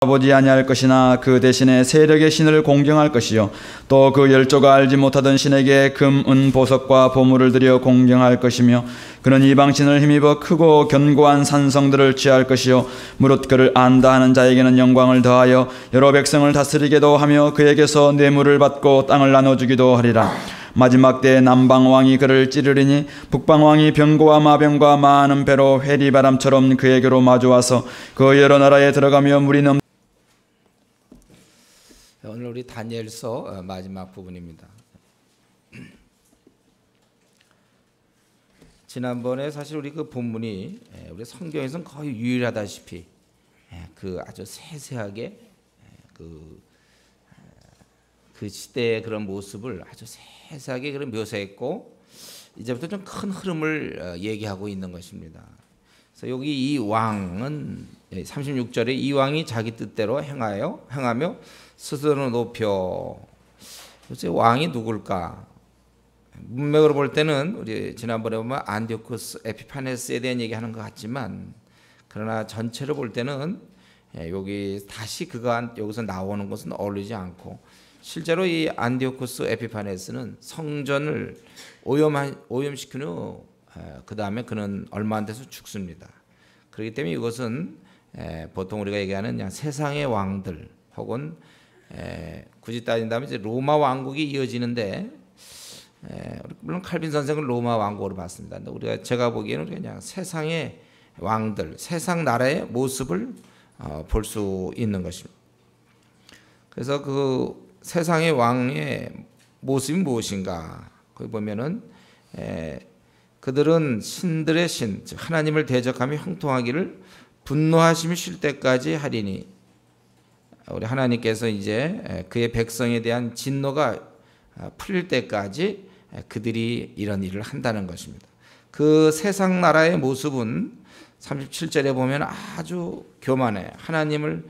보지 아니할 것이나 그 대신에 세력의 신을 공경할 것이요 또 그 열조가 알지 못하던 신에게 금, 은, 보석과 보물을 들여 공경할 것이며 그는 이방신을 힘입어 크고 견고한 산성들을 취할 것이요 무릇 그를 안다 하는 자에게는 영광을 더하여 여러 백성을 다스리게도 하며 그에게서 뇌물을 받고 땅을 나눠주기도 하리라. 마지막 때에 남방왕이 그를 찌르리니 북방왕이 병거와 마병과 많은 배로 회리바람처럼 그에게로 마주와서 그 여러 나라에 들어가며 물이 넘. 오늘 우리 다니엘서 마지막 부분입니다. 지난번에 사실 우리 그 본문이 우리 성경에서는 거의 유일하다시피 그 아주 세세하게 그 시대의 그런 모습을 아주 세세하게 그런 묘사했고 이제부터 좀 큰 흐름을 얘기하고 있는 것입니다. 그래서 여기 이 왕은 36절에 이 왕이 자기 뜻대로 행하며 스스로 높여. 요새 왕이 누굴까? 문맥으로 볼 때는 우리 지난번에 보면 안디오쿠스 에피파네스에 대한 얘기하는 것 같지만 그러나 전체로 볼 때는 여기 다시 그가 여기서 나오는 것은 어울리지 않고 실제로 이 안디오쿠스 에피파네스는 성전을 오염시킨 후 그 다음에 그는 얼마 안 돼서 죽습니다. 그렇기 때문에 이것은 보통 우리가 얘기하는 그냥 세상의 왕들 혹은 굳이 따진다면 이제 로마 왕국이 이어지는데 물론 칼빈 선생은 로마 왕국으로 봤습니다. 근데 제가 보기에는 그냥 세상의 왕들, 세상 나라의 모습을 볼 수 있는 것입니다. 그래서 그 세상의 왕의 모습이 무엇인가? 거기 보면은 그들은 신들의 신, 즉 하나님을 대적하며 형통하기를 분노하심이 쉴 때까지 하리니 우리 하나님께서 이제 그의 백성에 대한 진노가 풀릴 때까지 그들이 이런 일을 한다는 것입니다. 그 세상 나라의 모습은 37절에 보면 아주 교만해 하나님을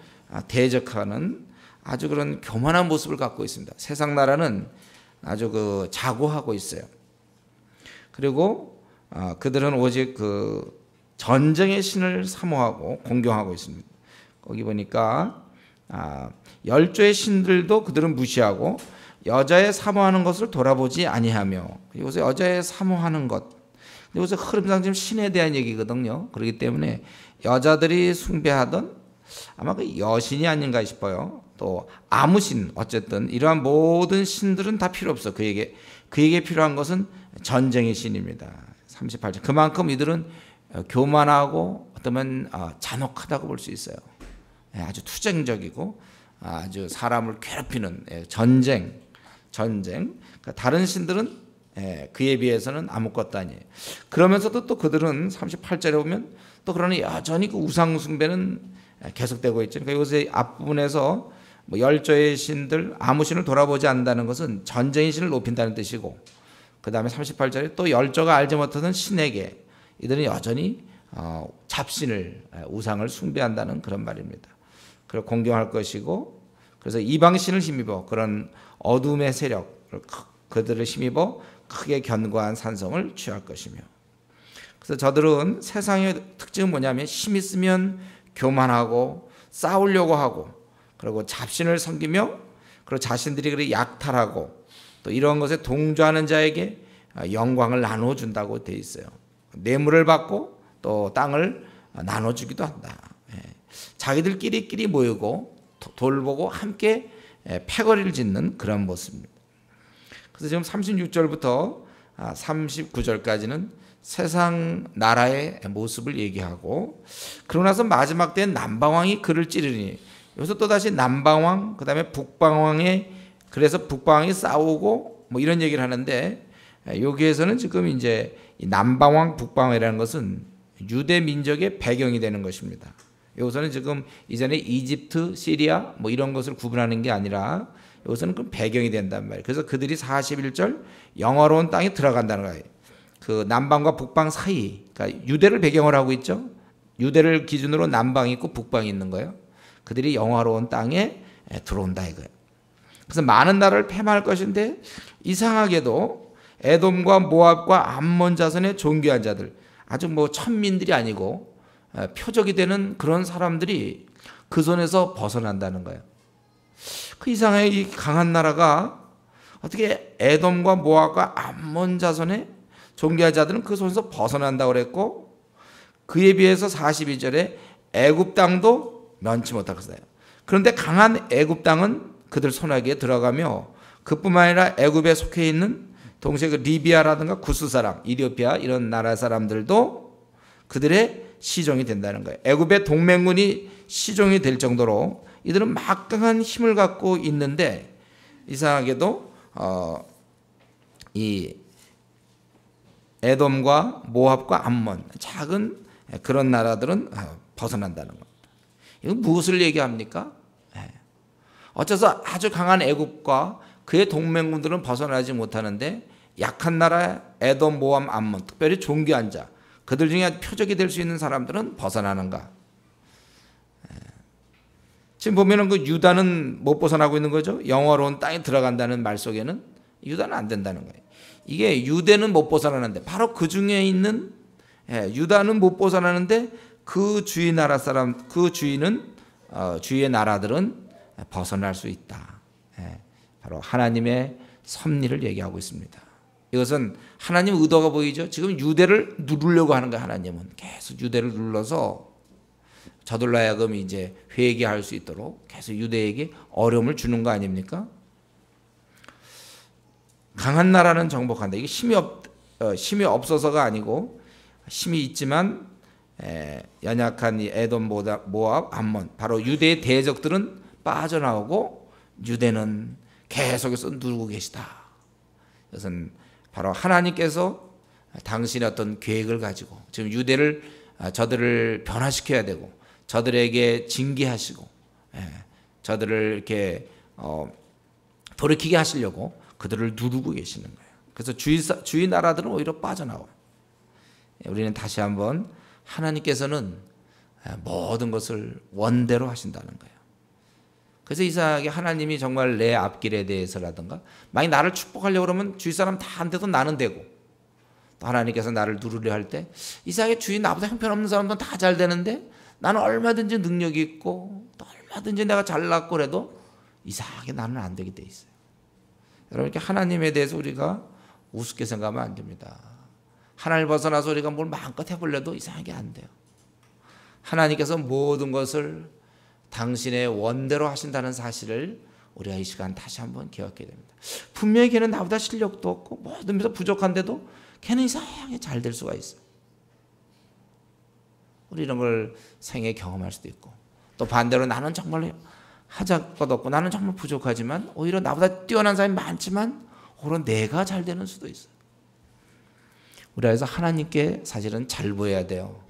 대적하는 아주 그런 교만한 모습을 갖고 있습니다. 세상 나라는 아주 그 자고하고 있어요. 그리고 그들은 오직 그 전쟁의 신을 사모하고 공경하고 있습니다. 거기 보니까 열조의 신들도 그들은 무시하고 여자의 사모하는 것을 돌아보지 아니하며 여기서 여자의 사모하는 것 여기서 흐름상 지금 신에 대한 얘기거든요. 그렇기 때문에 여자들이 숭배하던 아마 그 여신이 아닌가 싶어요. 또 아무 신 어쨌든 이러한 모든 신들은 다 필요 없어. 그에게 필요한 것은 전쟁의 신입니다. 38절 그만큼 이들은 교만하고 어쩌면 잔혹하다고 볼 수 있어요. 아주 투쟁적이고 아주 사람을 괴롭히는 전쟁. 그러니까 다른 신들은 그에 비해서는 아무것도 아니에요. 그러면서도 또 그들은 38절에 보면 또 그러나 여전히 그 우상 숭배는 계속되고 있죠. 그러니까 여기서 앞부분에서 뭐 열조의 신들 아무 신을 돌아보지 않는다는 것은 전쟁의 신을 높인다는 뜻이고 그 다음에 38절에 또 열조가 알지 못하던 신에게 이들은 여전히 잡신을 우상을 숭배한다는 그런 말입니다. 그걸 공경할 것이고 그래서 이방신을 힘입어 그런 어둠의 세력 그들을 힘입어 크게 견고한 산성을 취할 것이며 그래서 저들은 세상의 특징은 뭐냐면 힘 있으면 교만하고 싸우려고 하고 그리고 잡신을 섬기며 그리고 자신들이 그렇게 약탈하고 또 이런 것에 동조하는 자에게 영광을 나눠준다고 돼 있어요. 뇌물을 받고 또 땅을 나눠주기도 한다. 자기들끼리 모이고 돌보고 함께 패거리를 짓는 그런 모습입니다. 그래서 지금 36절부터 39절까지는 세상 나라의 모습을 얘기하고 그러고 나서 마지막 때는 남방왕이 그를 찌르니 여기서 또다시 남방왕 그 다음에 북방왕의 그래서 북방왕이 싸우고 뭐 이런 얘기를 하는데 여기에서는 지금 이제 남방왕 북방왕이라는 것은 유대 민족의 배경이 되는 것입니다. 여기서는 지금 이전에 이집트, 시리아 뭐 이런 것을 구분하는 게 아니라 여기서는 그 배경이 된단 말이에요. 그래서 그들이 41절 영화로운 땅에 들어간다는 거예요. 그 남방과 북방 사이, 그러니까 유대를 배경으로 하고 있죠. 유대를 기준으로 남방이 있고 북방이 있는 거예요. 그들이 영화로운 땅에 들어온다 이거예요. 그래서 많은 나라를 패망할 것인데 이상하게도 에돔과 모압과 암몬 자손의 존귀한 자들 아주 뭐 천민들이 아니고 표적이 되는 그런 사람들이 그 손에서 벗어난다는 거예요. 그 이상하게 이 강한 나라가 어떻게 에돔과 모압과 암몬 자손의 존귀한 자들은 그 손에서 벗어난다고 그랬고, 그에 비해서 42절에 애굽 땅도 면치 못하고 있어요. 그런데 강한 애굽 땅은 그들 손아귀에 들어가며, 그뿐만 아니라 애굽에 속해 있는 동시에 그 리비아라든가 구스 사람, 이디오피아 이런 나라 사람들도 그들의 시종이 된다는 거예요. 애굽의 동맹군이 시종이 될 정도로 이들은 막강한 힘을 갖고 있는데, 이상하게도 이 에돔과 모압과 암몬, 작은 그런 나라들은 벗어난다는 겁니다. 이건 무엇을 얘기합니까? 어째서 아주 강한 애굽과 그의 동맹군들은 벗어나지 못하는데 약한 나라 에돔, 모압, 암몬, 특별히 존귀한 자, 그들 중에 표적이 될 수 있는 사람들은 벗어나는가? 지금 보면은 그 유다는 못 벗어나고 있는 거죠. 영화로운 땅에 들어간다는 말 속에는 유다는 안 된다는 거예요. 이게 유대는 못 벗어나는데, 바로 그 중에 있는 유다는 못 벗어나는데 그 주위 나라 사람, 그 주위는 주위의 나라들은 벗어날 수 있다. 바로 하나님의 섭리를 얘기하고 있습니다. 이것은 하나님 의도가 보이죠. 지금 유대를 누르려고 하는 거예요. 하나님은 계속 유대를 눌러서 저들로 하여금 이제 회개할 수 있도록 계속 유대에게 어려움을 주는 거 아닙니까? 강한 나라는 정복한다. 이게 힘이 없어서가 아니고, 힘이 있지만 연약한 이 에돔, 모압, 암몬, 바로 유대의 대적들은 빠져나오고 유대는 계속해서 누르고 계시다. 이것은 바로 하나님께서 당신의 어떤 계획을 가지고 지금 유대를, 저들을 변화시켜야 되고 저들에게 징계하시고 저들을 이렇게 돌이키게 하시려고 그들을 누르고 계시는 거예요. 그래서 주위 나라들은 오히려 빠져나와요. 우리는 다시 한번 하나님께서는 모든 것을 원대로 하신다는 거예요. 그래서 이상하게 하나님이 정말 내 앞길에 대해서라든가, 만약 나를 축복하려고 그러면 주위 사람 다 안 돼도 나는 되고, 또 하나님께서 나를 누르려 할 때 이상하게 주위 나보다 형편없는 사람들은 다 잘 되는데 나는 얼마든지 능력이 있고 또 얼마든지 내가 잘났고 그래도 이상하게 나는 안 되게 돼 있어요. 여러분, 이렇게 하나님에 대해서 우리가 우습게 생각하면 안 됩니다. 하나님을 벗어나서 우리가 뭘 마음껏 해보려도 이상하게 안 돼요. 하나님께서 모든 것을 당신의 원대로 하신다는 사실을 우리가 이 시간 다시 한번 기억해야 됩니다. 분명히 걔는 나보다 실력도 없고 모든 면에서 부족한데도 걔는 이상하게 잘 될 수가 있어요. 우리 이런 걸 생애 경험할 수도 있고, 또 반대로 나는 정말 하자 것 없고 나는 정말 부족하지만 오히려 나보다 뛰어난 사람이 많지만 오히려 내가 잘 되는 수도 있어요. 우리가 그래서 하나님께 사실은 잘 보여야 돼요.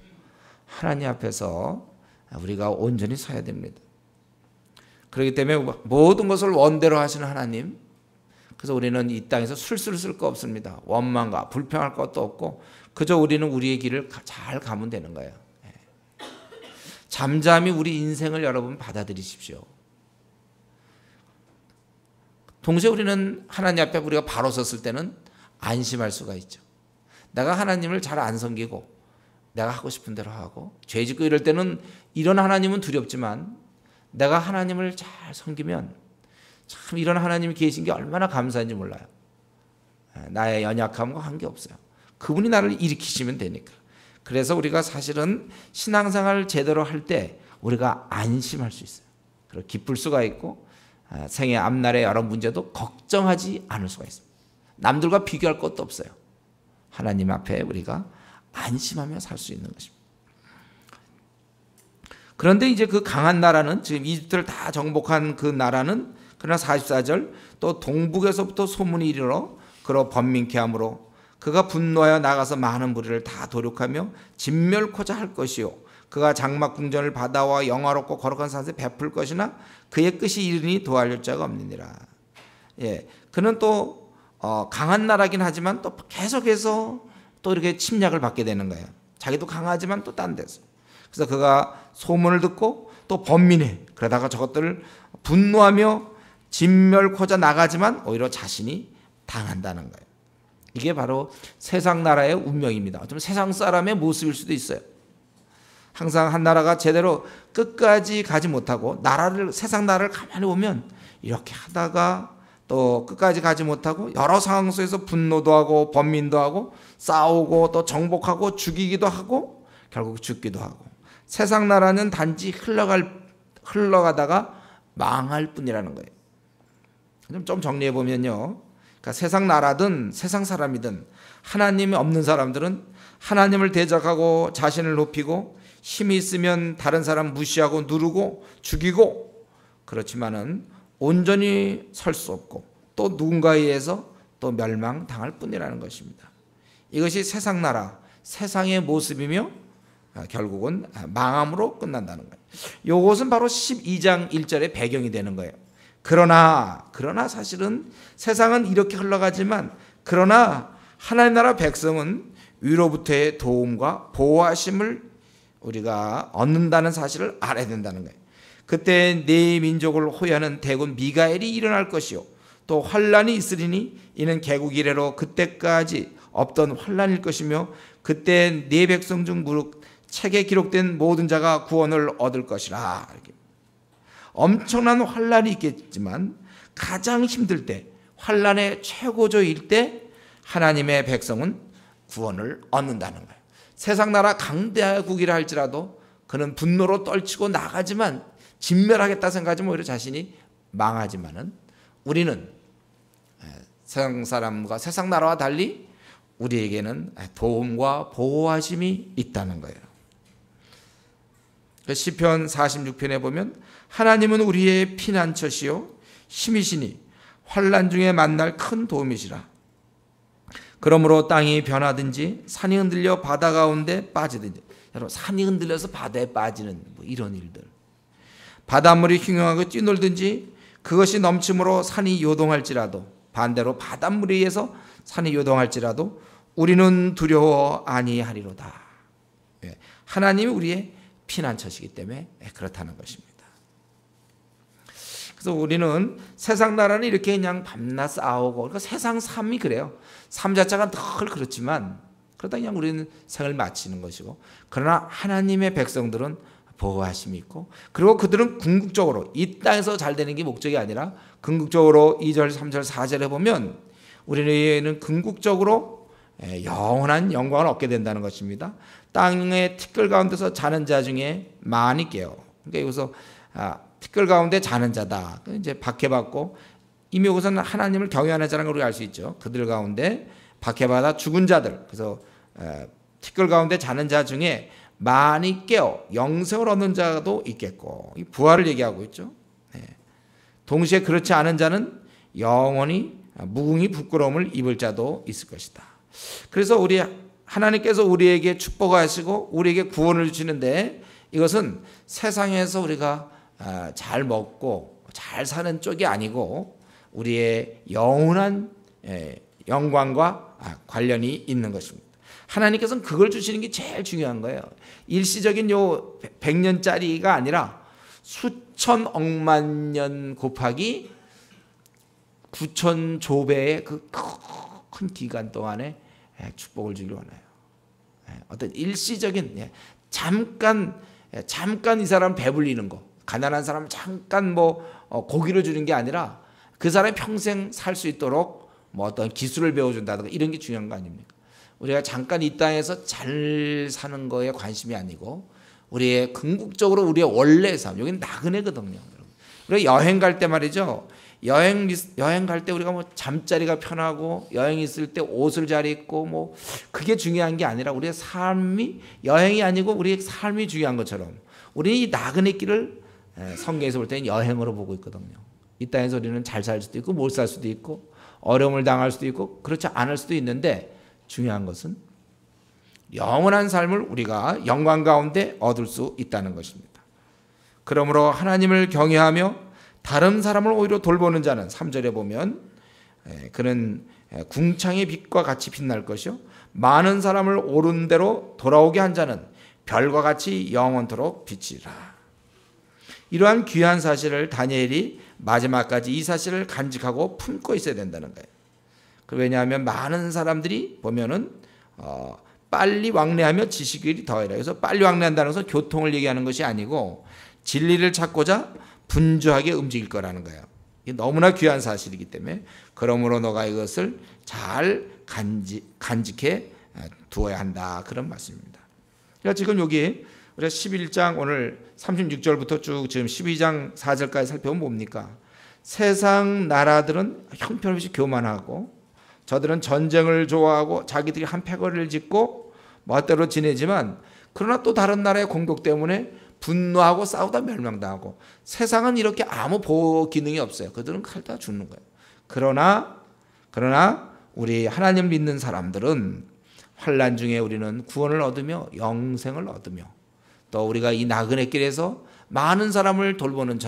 하나님 앞에서 우리가 온전히 서야 됩니다. 그렇기 때문에 모든 것을 원대로 하시는 하나님, 그래서 우리는 이 땅에서 술술 쓸 거 없습니다. 원망과 불평할 것도 없고 그저 우리는 우리의 길을 잘 가면 되는 거예요. 잠잠히 우리 인생을 여러분 받아들이십시오. 동시에 우리는 하나님 앞에 우리가 바로 섰을 때는 안심할 수가 있죠. 내가 하나님을 잘 안 섬기고 내가 하고 싶은 대로 하고 죄 짓고 이럴 때는 이런 하나님은 두렵지만, 내가 하나님을 잘 섬기면 참 이런 하나님이 계신 게 얼마나 감사한지 몰라요. 나의 연약함과 관계없어요. 그분이 나를 일으키시면 되니까. 그래서 우리가 사실은 신앙생활을 제대로 할 때 우리가 안심할 수 있어요. 그리고 기쁠 수가 있고 생애 앞날의 여러 문제도 걱정하지 않을 수가 있습니다. 남들과 비교할 것도 없어요. 하나님 앞에 우리가 안심하며 살 수 있는 것입니다. 그런데 이제 그 강한 나라는, 지금 이집트를 다 정복한 그 나라는, 그러나 44절 또 동북에서부터 소문이 이르러 그로 번민케 하므로 그가 분노하여 나가서 많은 무리를 다 도륙하며 진멸코자 할 것이요, 그가 장막 궁전을 바다와 영화롭고 거룩한 산에 베풀 것이나 그의 끝이 이르니 도와줄 자가 없느니라. 그는 또 강한 나라긴 하지만 또 계속해서 또 이렇게 침략을 받게 되는 거예요. 자기도 강하지만 또 딴 데서. 그래서 그가 소문을 듣고 또 번민해. 그러다가 저것들을 분노하며 진멸코자 나가지만 오히려 자신이 당한다는 거예요. 이게 바로 세상 나라의 운명입니다. 좀 세상 사람의 모습일 수도 있어요. 항상 한 나라가 제대로 끝까지 가지 못하고 세상 나라를 가만히 보면 이렇게 하다가 또 끝까지 가지 못하고 여러 상황 속에서 분노도 하고 번민도 하고 싸우고 또 정복하고 죽이기도 하고 결국 죽기도 하고, 세상 나라는 단지 흘러가다가 망할 뿐이라는 거예요. 좀 정리해 보면요, 그러니까 세상 나라든 세상 사람이든 하나님이 없는 사람들은 하나님을 대적하고 자신을 높이고 힘이 있으면 다른 사람 무시하고 누르고 죽이고, 그렇지만은 온전히 설 수 없고 또 누군가에 의해서 또 멸망당할 뿐이라는 것입니다. 이것이 세상 나라, 세상의 모습이며 결국은 망함으로 끝난다는 거예요. 이것은 바로 12장 1절의 배경이 되는 거예요. 그러나 사실은 세상은 이렇게 흘러가지만, 그러나 하나님 나라 백성은 위로부터의 도움과 보호하심을 우리가 얻는다는 사실을 알아야 된다는 거예요. 그때 네 민족을 호위하는 대군 미가엘이 일어날 것이요 또 환란이 있으리니 이는 개국 이래로 그때까지 없던 환란일 것이며, 그때 네 백성 중 무릇 책에 기록된 모든 자가 구원을 얻을 것이라. 이렇게. 엄청난 환란이 있겠지만 가장 힘들 때, 환란의 최고조일 때 하나님의 백성은 구원을 얻는다는 거예요. 세상 나라 강대국이라 할지라도 그는 분노로 떨치고 나가지만, 진멸하겠다 생각하지만 오히려 자신이 망하지만은, 우리는 세상 사람과 세상 나라와 달리 우리에게는 도움과 보호하심이 있다는 거예요. 시편 46편에 보면 하나님은 우리의 피난처시요 힘이시니 환난 중에 만날 큰 도움이시라. 그러므로 땅이 변하든지 산이 흔들려 바다 가운데 빠지든지, 여러분 산이 흔들려서 바다에 빠지는 이런 일들, 바닷물이 흉흉하고 뛰놀든지 그것이 넘침으로 산이 요동할지라도, 반대로 바닷물에 의해서 산이 요동할지라도 우리는 두려워 아니하리로다. 하나님이 우리의 피난처시기 때문에 그렇다는 것입니다. 그래서 우리는 세상 나라는 이렇게 그냥 밤낮 싸우고, 그러니까 세상 삶이 그래요. 삶 자체가 늘 그렇지만 그러다 그냥 우리는 생을 마치는 것이고, 그러나 하나님의 백성들은 보호하심이 있고, 그리고 그들은 궁극적으로 이 땅에서 잘 되는 게 목적이 아니라 궁극적으로 2절, 3절, 4절에 보면 우리는 궁극적으로 영원한 영광을 얻게 된다는 것입니다. 땅의 티끌 가운데서 자는 자 중에 많이 깨요. 그러니까 여기서 티끌 가운데 자는 자다. 이제 박해받고, 이미 여기서는 하나님을 경외하는 자라는 걸 우리가 알 수 있죠. 그들 가운데 박해받아 죽은 자들, 그래서 티끌 가운데 자는 자 중에 많이 깨어 영생을 얻는 자도 있겠고, 부활을 얘기하고 있죠. 동시에 그렇지 않은 자는 영원히 무궁히 부끄러움을 입을 자도 있을 것이다. 그래서 하나님께서 우리에게 축복하시고 우리에게 구원을 주시는데, 이것은 세상에서 우리가 잘 먹고 잘 사는 쪽이 아니고 우리의 영원한 영광과 관련이 있는 것입니다. 하나님께서는 그걸 주시는 게 제일 중요한 거예요. 일시적인 요 100년짜리가 아니라 수천 억만 년 곱하기 9천 조배의 그 큰 기간 동안에 축복을 주기를 원해요. 어떤 일시적인, 잠깐 이 사람 배불리는 거, 가난한 사람 잠깐 고기를 주는 게 아니라 그 사람이 평생 살 수 있도록 어떤 기술을 배워준다든가 이런 게 중요한 거 아닙니까? 우리가 잠깐 이 땅에서 잘 사는 거에 관심이 아니고 우리의 궁극적으로 우리의 원래 삶, 여기는 나그네거든요. 우리가 여행 갈 때 말이죠. 여행 갈 때 우리가 잠자리가 편하고 여행 있을 때 옷을 잘 입고 그게 중요한 게 아니라 우리의 삶이, 여행이 아니고 우리의 삶이 중요한 것처럼 우리는 이 나그네 길을 성경에서 볼 때는 여행으로 보고 있거든요. 이 땅에서 우리는 잘 살 수도 있고 못 살 수도 있고 어려움을 당할 수도 있고 그렇지 않을 수도 있는데, 중요한 것은 영원한 삶을 우리가 영광 가운데 얻을 수 있다는 것입니다. 그러므로 하나님을 경외하며 다른 사람을 오히려 돌보는 자는 3절에 보면 그는 궁창의 빛과 같이 빛날 것이요 많은 사람을 옳은 대로 돌아오게 한 자는 별과 같이 영원토록 빛이라. 이러한 귀한 사실을 다니엘이 마지막까지 이 사실을 간직하고 품고 있어야 된다는 거예요. 왜냐하면 많은 사람들이 보면은 빨리 왕래하며 지식이 더하리라. 그래서 빨리 왕래한다는 것은 교통을 얘기하는 것이 아니고 진리를 찾고자 분주하게 움직일 거라는 거예요. 이게 너무나 귀한 사실이기 때문에 그러므로 너가 이것을 잘 간직해 두어야 한다. 그런 말씀입니다. 그러니까 지금 여기 우리가 11장 오늘 36절부터 쭉 지금 12장 4절까지 살펴보면 뭡니까? 세상 나라들은 형편없이 교만하고 저들은 전쟁을 좋아하고 자기들이 한 패거리를 짓고 멋대로 지내지만 그러나 또 다른 나라의 공격 때문에 분노하고 싸우다 멸망당하고 세상은 이렇게 아무 보호 기능이 없어요. 그들은 칼다 죽는 거예요. 그러나 우리 하나님 믿는 사람들은 환난 중에 우리는 구원을 얻으며 영생을 얻으며 또 우리가 이 나그네 길에서 많은 사람을 돌보는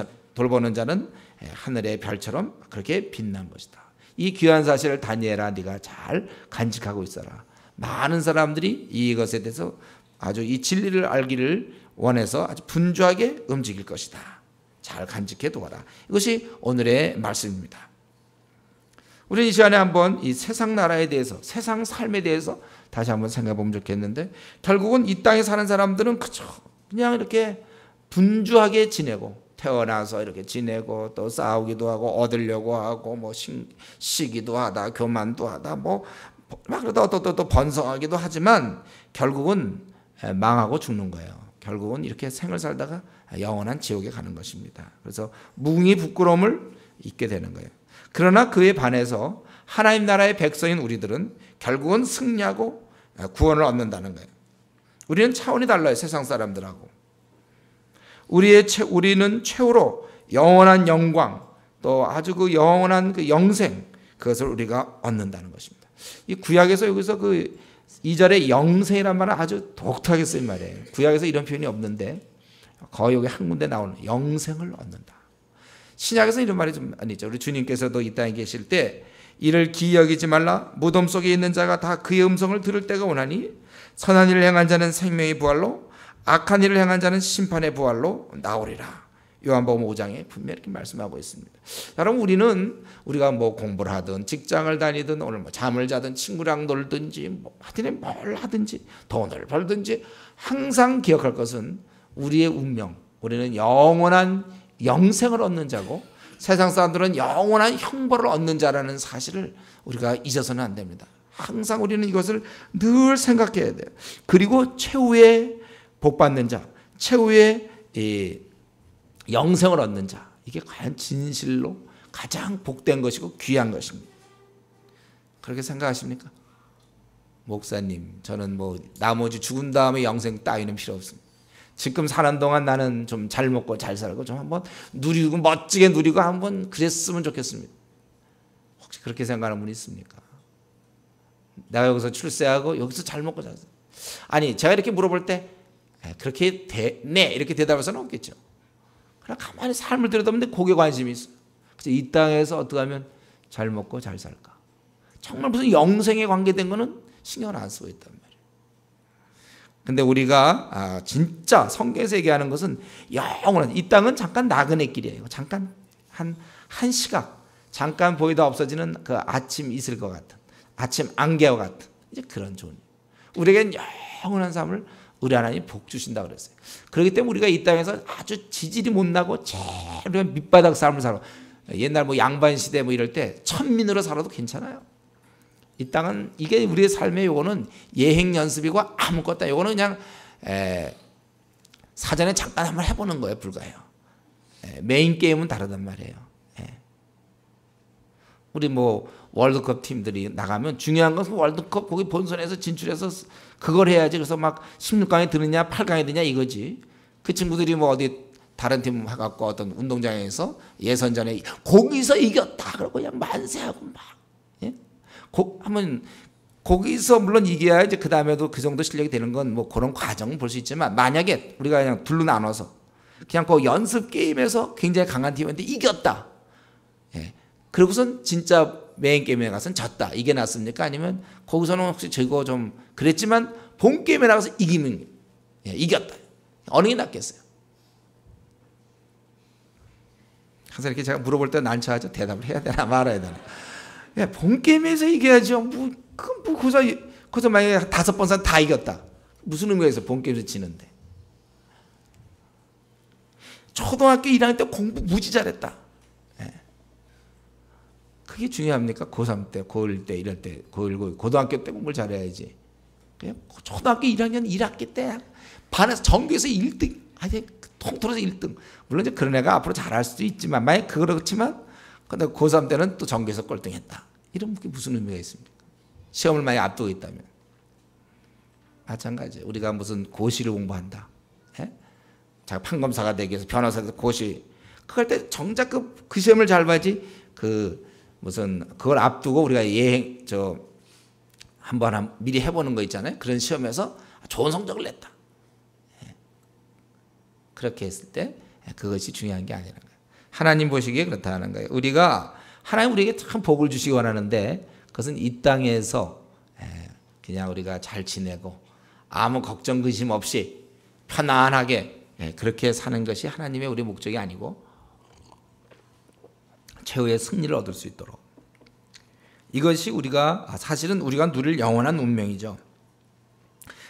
자는 하늘의 별처럼 그렇게 빛난 것이다. 이 귀한 사실을 다니엘아 네가 잘 간직하고 있어라. 많은 사람들이 이것에 대해서 아주 이 진리를 알기를 원해서 아주 분주하게 움직일 것이다. 잘 간직해 두어라. 이것이 오늘의 말씀입니다. 우리 이 시간에 한번 이 세상 나라에 대해서, 세상 삶에 대해서 다시 한번 생각해 보면 좋겠는데, 결국은 이 땅에 사는 사람들은 그냥 이렇게 분주하게 지내고, 태어나서 이렇게 지내고, 또 싸우기도 하고, 얻으려고 하고, 뭐 시기도 하다, 교만도 하다, 뭐 막 그러다 또 번성하기도 하지만 결국은 망하고 죽는 거예요. 결국은 이렇게 생을 살다가 영원한 지옥에 가는 것입니다. 그래서 무궁히 부끄러움을 잊게 되는 거예요. 그러나 그에 반해서 하나님 나라의 백성인 우리들은 결국은 승리하고 구원을 얻는다는 거예요. 우리는 차원이 달라요. 세상 사람들하고. 우리는 최후로 영원한 영광, 또 아주 그 영원한 그 영생, 그것을 우리가 얻는다는 것입니다. 이 구약에서 여기서 그 2절에 영생이란 말은 아주 독특하게 쓰인 말이에요. 구약에서 이런 표현이 없는데 거의 여기 한 군데 나오는 영생을 얻는다. 신약에서 이런 말이 좀 아니죠. 우리 주님께서도 이 땅에 계실 때 이를 기이 여기지 말라. 무덤 속에 있는 자가 다 그의 음성을 들을 때가 오나니 선한 일을 행한 자는 생명의 부활로 악한 일을 행한 자는 심판의 부활로 나오리라. 요한복음 5장에 분명히 이렇게 말씀하고 있습니다. 여러분 우리가 뭐 공부를 하든 직장을 다니든 오늘 뭐 잠을 자든 친구랑 놀든지 뭐 하여튼 뭘 하든지 돈을 벌든지 항상 기억할 것은 우리의 운명. 우리는 영원한 영생을 얻는 자고 세상 사람들은 영원한 형벌을 얻는 자라는 사실을 우리가 잊어서는 안 됩니다. 항상 우리는 이것을 늘 생각해야 돼요. 그리고 최후의 복 받는 자, 최후의 영생을 얻는 자, 이게 과연 진실로 가장 복된 것이고 귀한 것입니다. 그렇게 생각하십니까? 목사님, 저는 뭐 나머지 죽은 다음에 영생 따위는 필요 없습니다. 지금 사는 동안 나는 좀 잘 먹고 잘 살고 좀 한번 누리고 멋지게 누리고 한번 그랬으면 좋겠습니다. 혹시 그렇게 생각하는 분이 있습니까? 내가 여기서 출세하고 여기서 잘 먹고 잘 살고. 아니, 제가 이렇게 물어볼 때 그렇게 네 이렇게 대답할 수는 없겠죠. 그냥 가만히 삶을 들여다보는데 거기에 관심이 있어요. 그래서 이 땅에서 어떻게 하면 잘 먹고 잘 살까? 정말 무슨 영생에 관계된 거는 신경을 안 쓰고 있단 말이에요. 근데 우리가 진짜 성경에서 얘기하는 것은 영원한, 이 땅은 잠깐 나그네 길이에요. 잠깐 한 시각, 잠깐 보이다 없어지는 그 아침 이슬 것 같은, 아침 안개와 같은 이제 그런 존재. 우리에겐 영원한 삶을 우리 하나님 복 주신다 그랬어요. 그렇기 때문에 우리가 이 땅에서 아주 지질이 못나고 제일 밑바닥 삶을 살아. 옛날 뭐 양반 시대 뭐 이럴 때 천민으로 살아도 괜찮아요. 이 땅은 이게 우리의 삶의 요거는 예행 연습이고 아무것도 아니에요. 요거는 그냥 사전에 잠깐 한번 해보는 거예요. 불가해요. 메인 게임은 다르단 말이에요. 우리 뭐 월드컵 팀들이 나가면 중요한 것은 월드컵 거기 본선에서 진출해서 그걸 해야지. 그래서 막 16강에 드느냐 8강에 드느냐 이거지. 그 친구들이 뭐 어디 다른 팀 해갖고 어떤 운동장에서 예선전에 거기서 이겼다 그러고 그냥 만세하고 막 한번 거기서 물론 이겨야 이제 그 다음에도 그 정도 실력이 되는 건 뭐 그런 과정은 볼 수 있지만, 만약에 우리가 그냥 둘로 나눠서 그냥 그 연습 게임에서 굉장히 강한 팀한테 이겼다. 그러고선 진짜 메인 게임에 가서는 졌다. 이게 낫습니까? 아니면 거기서는 혹시 저거 좀 그랬지만 본 게임에 나가서 이기면 이겼다. 어느 게 낫겠어요? 항상 이렇게 제가 물어볼 때 난처하죠. 대답을 해야 되나 말아야 되나. 본 게임에서 이겨야죠. 거기서 그래서 만약에 5번 산 다 이겼다. 무슨 의미가 있어? 본 게임에서 지는데. 초등학교 1학년 때 공부 무지 잘했다. 그게 중요합니까? 고3 때, 고1 때, 이럴 때, 고1, 고등학교 때 공부를 잘해야지. 초등학교 1학년 1학기 때 반에서 전교에서 1등, 아니 통틀어서 1등. 물론 이제 그런 애가 앞으로 잘할 수도 있지만, 만약 그렇지만, 근데 고3 때는 또 전교에서 꼴등했다. 이런 게 무슨 의미가 있습니까? 시험을 만약 앞두고 있다면. 마찬가지. 우리가 무슨 고시를 공부한다. 자가 판검사가 되기 위해서 변호사도 고시. 그럴 때 정작 그 시험을 잘 봐야지. 무슨 그걸 앞두고 우리가 한번 미리 해보는 거 있잖아요. 그런 시험에서 좋은 성적을 냈다. 그렇게 했을 때 그것이 중요한 게 아니라는 거예요. 하나님 보시기에 그렇다는 거예요. 하나님 우리에게 참 복을 주시기 원하는데 그것은 이 땅에서 그냥 우리가 잘 지내고 아무 걱정 근심 없이 편안하게 그렇게 사는 것이 하나님의 우리 목적이 아니고 최후의 승리를 얻을 수 있도록, 이것이 사실은 우리가 누릴 영원한 운명이죠.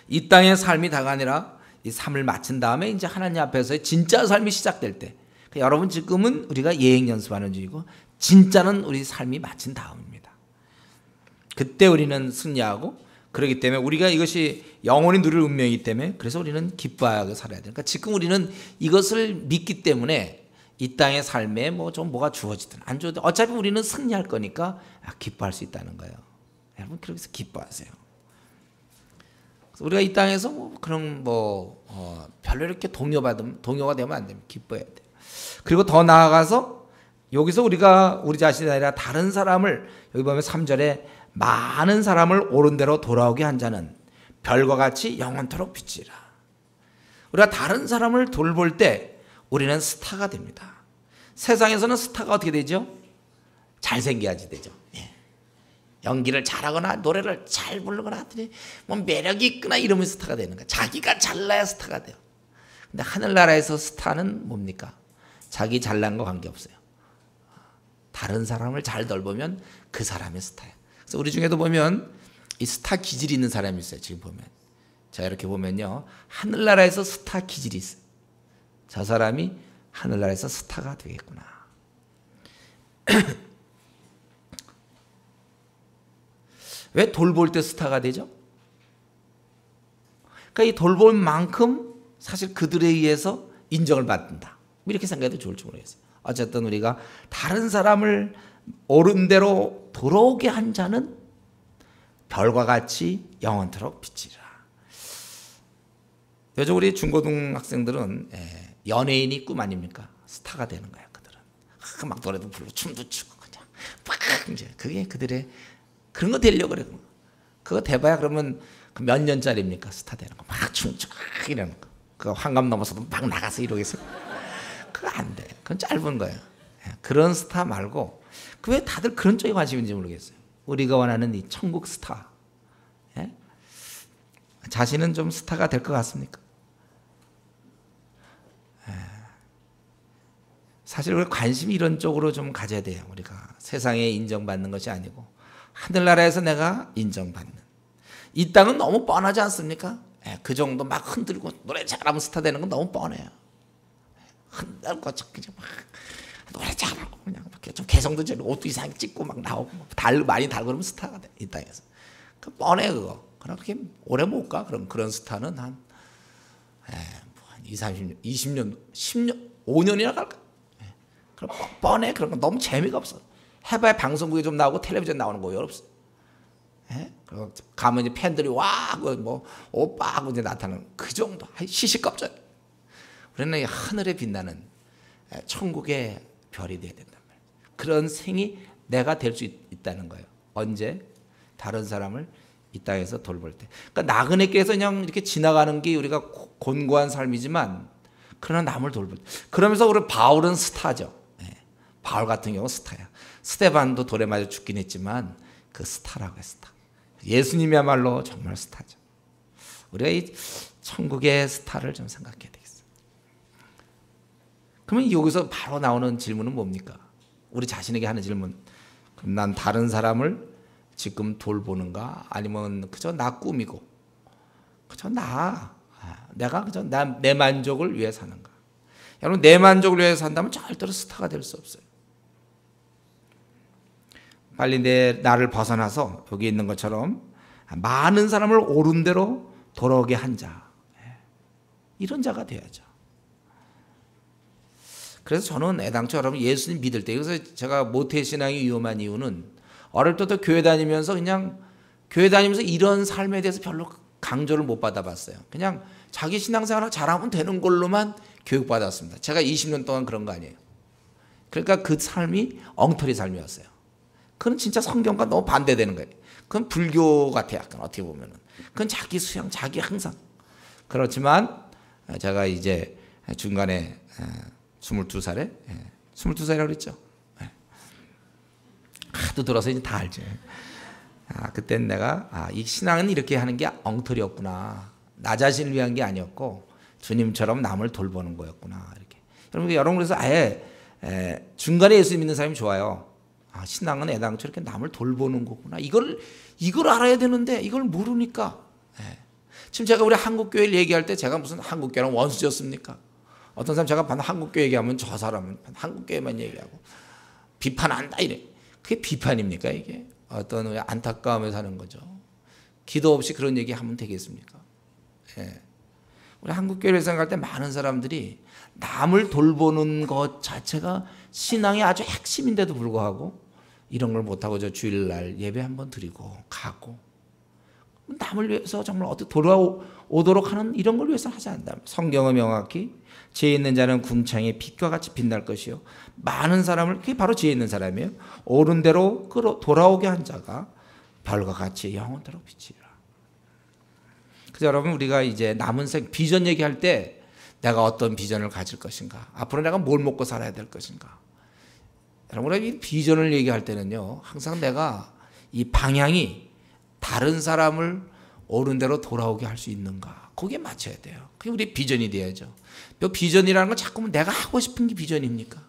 이 땅의 삶이 다가 아니라 이 삶을 마친 다음에 이제 하나님 앞에서의 진짜 삶이 시작될 때, 그러니까 여러분 지금은 우리가 예행 연습하는 중이고 진짜는 우리 삶이 마친 다음입니다. 그때 우리는 승리하고, 그렇기 때문에 우리가 이것이 영원히 누릴 운명이기 때문에 그래서 우리는 기뻐하게 살아야 돼요. 그러니까 지금 우리는 이것을 믿기 때문에 이 땅의 삶에 뭐가 주어지든 안 주어지든 어차피 우리는 승리할 거니까 기뻐할 수 있다는 거예요. 여러분 그렇게 해서 기뻐하세요. 우리가 이 땅에서 별로 이렇게 동요가 되면 안 됩니다. 기뻐해야 돼요. 그리고 더 나아가서 여기서 우리가 우리 자신이 아니라 다른 사람을, 여기 보면 3절에 많은 사람을 옳은 대로 돌아오게 한 자는 별과 같이 영원토록 빛이라. 우리가 다른 사람을 돌볼 때 우리는 스타가 됩니다. 세상에서는 스타가 어떻게 되죠? 잘생겨야지 되죠. 연기를 잘하거나 노래를 잘 부르거나 매력이 있거나 이러면 스타가 되는 거야. 자기가 잘나야 스타가 돼요. 근데 하늘나라에서 스타는 뭡니까? 자기 잘난 거 관계없어요. 다른 사람을 잘 돌보면 그 사람이 스타예요. 그래서 우리 중에도 보면 이 스타 기질이 있는 사람이 있어요. 지금 보면 자, 이렇게 보면요, 하늘나라에서 스타 기질이 있어요. 저 사람이 하늘나라에서 스타가 되겠구나. 왜 돌볼 때 스타가 되죠? 그러니까 이 돌볼 만큼 사실 그들에 의해서 인정을 받는다. 이렇게 생각해도 좋을지 모르겠어요. 어쨌든 우리가 다른 사람을 옳은 대로 돌아오게 한 자는 별과 같이 영원토록 빛이라. 요즘 우리 중고등학생들은 연예인이 꿈 아닙니까? 스타가 되는 거야. 그들은 막 노래도 부르고 춤도 추고 그냥 막 이제 그게 그들의 그런 거 되려고 그래. 그거 돼봐야 그러면 몇 년짜리입니까? 스타 되는 거 막 춤추고 이러는 거. 그 환갑 넘어서도 막 나가서 이러겠어요. 그거 안 돼. 그건 짧은 거예요. 그런 스타 말고 왜 다들 그런 쪽에 관심인지 모르겠어요. 우리가 원하는 이 천국 스타. 자신은 좀 스타가 될 것 같습니까? 사실 우리 관심이 이런 쪽으로 좀 가져야 돼요. 우리가 세상에 인정받는 것이 아니고 하늘나라에서 내가 인정받는. 이 땅은 너무 뻔하지 않습니까? 그 정도 막 흔들고 노래 잘하면 스타 되는 건 너무 뻔해요. 흔들고 그냥 막 노래 잘하고 그냥 좀 개성도 좀 옷도 이상하게 찍고 막 나오고 많이 달고 그러면 스타가 돼. 이 땅에서. 그 뻔해 그거. 그렇게 오래 못 가. 그럼 그런 스타는 한 20, 30년, 20년, 10년, 5년이나 갈까? 그럼 뻔해. 그런 거 너무 재미가 없어. 해봐야 방송국에 좀 나오고 텔레비전 나오는 거 없어. 가면 이제 팬들이 와, 뭐 오빠 하고 이제 나타나는 그 정도. 시시껍질. 우리는 하늘에 빛나는 천국의 별이 돼야 된단 말이에요. 그런 생이 내가 될 수 있다는 거예요. 언제? 다른 사람을 이 땅에서 돌볼 때. 그러니까 나그네께서 그냥 이렇게 지나가는 게 우리가 곤고한 삶이지만 그러나 남을 돌볼 때. 그러면서 우리 바울은 스타죠. 바울 같은 경우 스타야. 스데반도 돌에 맞아 죽긴 했지만 그 스타라고 해. 스타. 예수님이야말로 정말 스타죠. 우리가 이 천국의 스타를 좀 생각해야 되겠어요. 그러면 여기서 바로 나오는 질문은 뭡니까? 우리 자신에게 하는 질문. 그럼 난 다른 사람을 지금 돌보는가? 아니면 그저 나 꾸미고 그저 내가 그저 내 만족을 위해 사는가? 여러분, 내 만족을 위해 산다면 절대로 스타가 될 수 없어요. 빨리 나를 벗어나서 여기 있는 것처럼 많은 사람을 옳은 대로 돌아오게 한 자, 이런 자가 돼야죠. 그래서 저는 애당초 여러분 예수님 믿을 때, 그래서 제가 모태신앙이 위험한 이유는 어릴 때부터 교회 다니면서 이런 삶에 대해서 별로 강조를 못 받아봤어요. 그냥 자기 신앙생활을 잘하면 되는 걸로만 교육받았습니다. 제가 20년 동안 그런 거 아니에요. 그러니까 그 삶이 엉터리 삶이었어요. 그건 진짜 성경과 너무 반대되는 거예요. 그건 불교 같아, 약간 어떻게 보면은. 그건 자기 수양, 자기 항상. 그렇지만 제가 이제 중간에 22살에 22살이라고 그랬죠. 하도 들어서 이제 다 알죠. 그땐 내가 이 신앙은 이렇게 하는 게 엉터리였구나. 나 자신을 위한 게 아니었고 주님처럼 남을 돌보는 거였구나. 이렇게. 여러분 그래서 아예 중간에 예수 믿는 사람이 좋아요. 신앙은 애당초 이렇게 남을 돌보는 거구나. 이걸 알아야 되는데 이걸 모르니까. 지금 제가 우리 한국교회를 얘기할 때 제가 무슨 한국교회랑 원수였습니까? 어떤 사람 제가 한국교회 얘기하면 저 사람은 한국교회만 얘기하고 비판한다 이래. 그게 비판입니까 이게? 어떤 안타까움에 사는 거죠. 기도 없이 그런 얘기하면 되겠습니까? 우리 한국교회를 생각할 때 많은 사람들이 남을 돌보는 것 자체가 신앙의 아주 핵심인데도 불구하고 이런 걸 못하고 저 주일날 예배 한번 드리고 가고 남을 위해서 정말 어떻게 돌아오도록 하는 이런 걸 위해서 하지 않는다. 성경은 명확히 지혜 있는 자는 궁창의 빛과 같이 빛날 것이요 많은 사람을, 그게 바로 지혜 있는 사람이에요. 옳은 대로 돌아오게 한 자가 별과 같이 영원토록 빛이라. 그래서 여러분 우리가 이제 남은 생 비전 얘기할 때 내가 어떤 비전을 가질 것인가, 앞으로 내가 뭘 먹고 살아야 될 것인가. 여러분 우리가 이 비전을 얘기할 때는요 항상 내가 이 방향이 다른 사람을 옳은 대로 돌아오게 할 수 있는가, 거기에 맞춰야 돼요. 그게 우리 비전이 돼야죠. 비전이라는 건 자꾸만 내가 하고 싶은 게 비전입니까?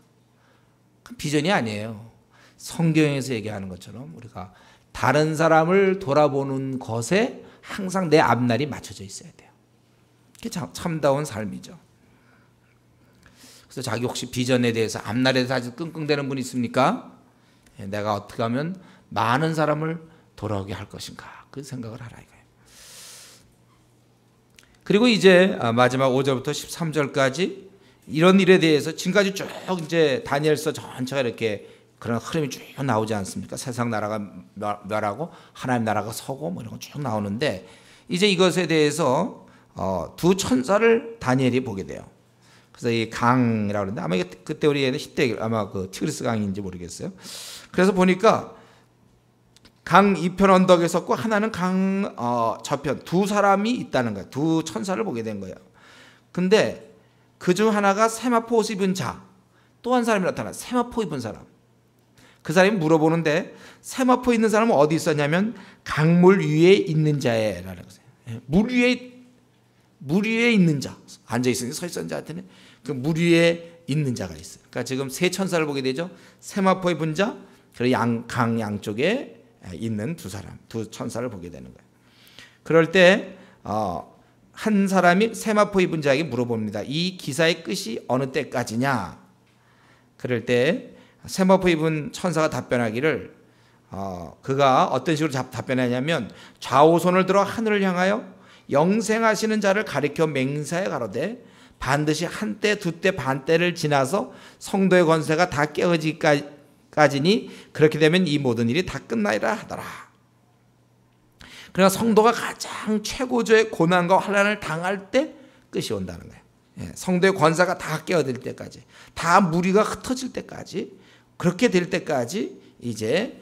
그건 비전이 아니에요. 성경에서 얘기하는 것처럼 우리가 다른 사람을 돌아보는 것에 항상 내 앞날이 맞춰져 있어야 돼요. 그게 참다운 삶이죠. 그래서 자기 혹시 비전에 대해서 앞날에 대해서 아주 끙끙대는 분 있습니까? 내가 어떻게 하면 많은 사람을 돌아오게 할 것인가, 그 생각을 하라 이거예요. 그리고 이제 마지막 5절부터 13절까지 이런 일에 대해서 지금까지 쭉 이제 다니엘서 전체가 이렇게 그런 흐름이 쭉 나오지 않습니까? 세상 나라가 멸하고 하나님 나라가 서고 뭐 이런 거 쭉 나오는데 이제 이것에 대해서 두 천사를 다니엘이 보게 돼요. 그래서 이 강이라고 그러는데 아마 그때 우리 애는 히데 아마 그 티그리스 강인지 모르겠어요. 그래서 보니까 강 이편 언덕에 섰고 하나는 강 저편, 두 사람이 있다는 거예요. 두 천사를 보게 된 거예요. 근데 그중 하나가 세마포 옷 입은 자, 또 한 사람이 나타나. 세마포 입은 사람. 그 사람이 물어보는데 세마포 있는 사람은 어디 있었냐면 강물 위에 있는 자예라는 거예요. 물 위에 있는 자, 앉아 있으니 서 있었는 자한테는 그 물 위에 있는 자가 있어요. 그러니까 지금 세 천사를 보게 되죠. 세마포 입은 자, 그리고 강 양쪽에 있는 두 사람, 두 천사를 보게 되는 거예요. 그럴 때 한 사람이 세마포 입은 자에게 물어봅니다. 이 기사의 끝이 어느 때까지냐? 그럴 때 세마포 입은 천사가 답변하기를 그가 어떤 식으로 답변하냐면 좌우손을 들어 하늘을 향하여 영생하시는 자를 가리켜 맹세하여 가로되 반드시 한때 두때 반때를 지나서 성도의 권세가 다 깨어지기까지니 그렇게 되면 이 모든 일이 다 끝나리라 하더라. 그러나 성도가 가장 최고조의 고난과 환난을 당할 때 끝이 온다는 거예요. 성도의 권세가 다 깨어질 때까지, 다 무리가 흩어질 때까지, 그렇게 될 때까지 이제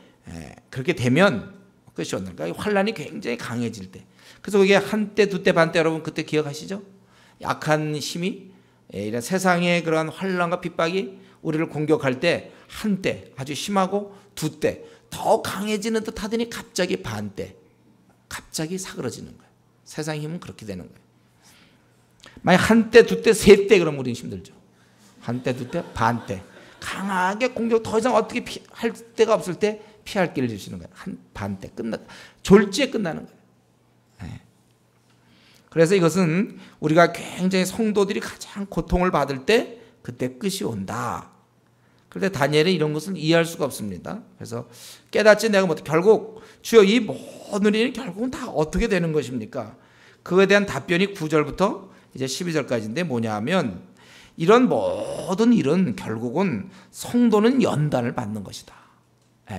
그렇게 되면 끝이 온다는 거예요. 환난이 굉장히 강해질 때. 그래서 그게 한때 두때 반때, 여러분 그때 기억하시죠? 약한 힘이 이런 세상의 그러한 환난과 핍박이 우리를 공격할 때 한때 아주 심하고 두때 더 강해지는 듯 하더니 갑자기 반때, 갑자기 사그러지는 거예요. 세상의 힘은 그렇게 되는 거예요. 만약 한때 두때 세때 그러면 우리는 힘들죠. 한때 두때 반때 강하게 공격, 더 이상 어떻게 할 데가 없을 때 피할 길을 주시는 거예요. 한 반 때 졸지에 끝나는 거예요. 네. 그래서 이것은 우리가 굉장히 성도들이 가장 고통을 받을 때 그때 끝이 온다. 그런데 다니엘은 이런 것은 이해할 수가 없습니다. 그래서 깨닫지 내가 못해. 결국 주여 이 모든 일이 결국은 다 어떻게 되는 것입니까? 그거에 대한 답변이 9절부터 이제 12절까지인데 뭐냐 하면 이런 모든 일은 결국은 성도는 연단을 받는 것이다.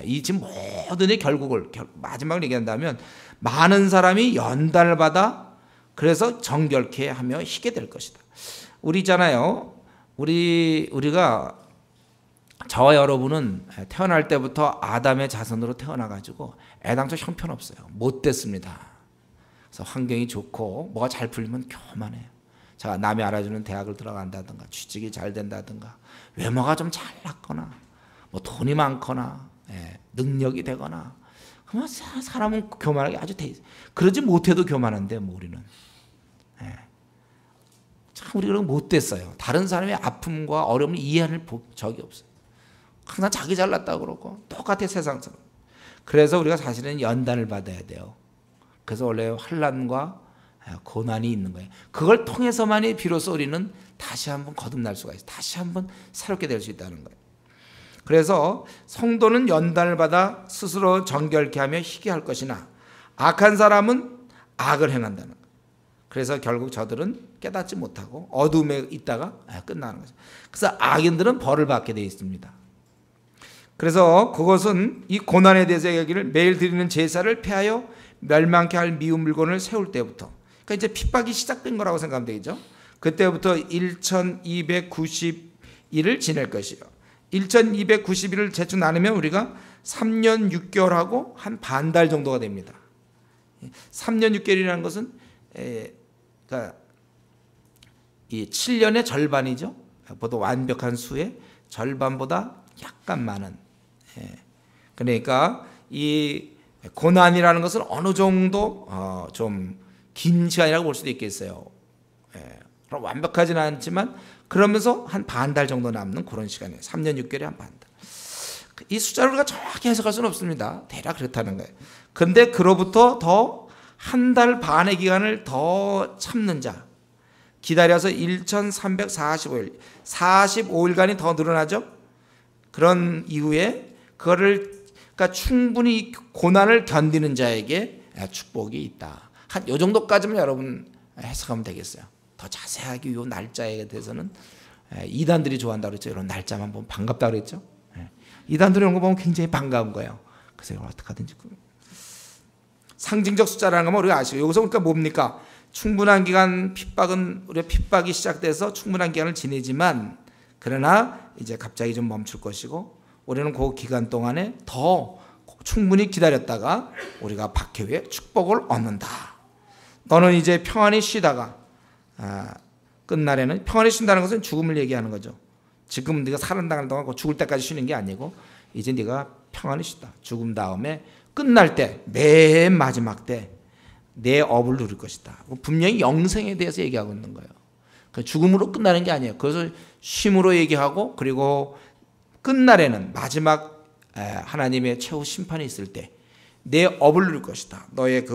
이 지금 모든 일 결국을 마지막으로 얘기한다면 많은 사람이 연단을 받아 그래서 정결케 하며 희게 될 것이다. 우리 있잖아요. 우리가 저와 여러분은 태어날 때부터 아담의 자손으로 태어나가지고 애당초 형편없어요. 못됐습니다. 그래서 환경이 좋고 뭐가 잘 풀리면 교만해요. 자, 남이 알아주는 대학을 들어간다든가 취직이 잘 된다든가 외모가 좀 잘났거나 뭐 돈이 많거나 능력이 되거나 그러면 사람은 교만하게 아주 그러지 못해도 교만한데 뭐 우리는 참 우리가 못됐어요. 다른 사람의 아픔과 어려움을 이해할 적이 없어요. 항상 자기 잘났다고 그러고 똑같아 세상 사람. 그래서 우리가 사실은 연단을 받아야 돼요. 그래서 원래 환난과 고난이 있는 거예요. 그걸 통해서만이 비로소 우리는 다시 한번 거듭날 수가 있어요. 다시 한번 새롭게 될 수 있다는 거예요. 그래서 성도는 연단을 받아 스스로 정결케 하며 희게 할 것이나 악한 사람은 악을 행한다는 거예요. 그래서 결국 저들은 깨닫지 못하고 어둠에 있다가 끝나는 거죠. 그래서 악인들은 벌을 받게 되어 있습니다. 그래서 그것은 이 고난에 대해서 얘기를 매일 드리는 제사를 폐하여 멸망케 할 미운 물건을 세울 때부터, 그러니까 이제 핍박이 시작된 거라고 생각하면 되겠죠. 그때부터 1290일을 지낼 것이요. 1290일을 대충 나누면 우리가 3년 6개월하고 한 반 달 정도가 됩니다. 3년 6개월이라는 것은 그러니까 이 7년의 절반이죠. 보통 완벽한 수의 절반보다 약간 많은. 그러니까 이 고난이라는 것은 어느 정도 좀 긴 시간이라고 볼 수도 있겠어요. 그럼 완벽하지는 않지만 그러면서 한 반 달 정도 남는 그런 시간이에요. 3년 6개월에 한 반 달. 이 숫자를 우리가 정확히 해석할 수는 없습니다. 대략 그렇다는 거예요. 근데 그로부터 더 한 달 반의 기간을 더 참는 자, 기다려서 1345일, 45일간이 더 늘어나죠. 그런 이후에 그러니까 충분히 고난을 견디는 자에게 축복이 있다. 한 요 정도까지만 여러분 해석하면 되겠어요. 더 자세하게 요 날짜에 대해서는 이단들이 좋아한다고 그랬죠. 이런 날짜만 보면 반갑다고 그랬죠. 이단들이 이런 거 보면 굉장히 반가운 거예요. 그래서 이걸 어떻게 하든지. 상징적 숫자라는 건 우리가 아시고, 여기서 그러니까 뭡니까? 충분한 기간 핍박은 우리가 핍박이 시작돼서 충분한 기간을 지내지만 그러나 이제 갑자기 좀 멈출 것이고 우리는 그 기간 동안에 더 충분히 기다렸다가 우리가 박해후에 축복을 얻는다. 너는 이제 평안히 쉬다가 끝날에는, 평안히 쉰다는 것은 죽음을 얘기하는 거죠. 지금 네가 살아나갈 동안 죽을 때까지 쉬는 게 아니고 이제 네가 평안히 쉬다. 죽음 다음에 끝날 때, 맨 마지막 때 내 업을 누릴 것이다. 분명히 영생에 대해서 얘기하고 있는 거예요. 죽음으로 끝나는 게 아니에요. 그래서 쉼으로 얘기하고, 그리고 끝날에는 마지막 하나님의 최후 심판이 있을 때 내 업을 누릴 것이다. 너의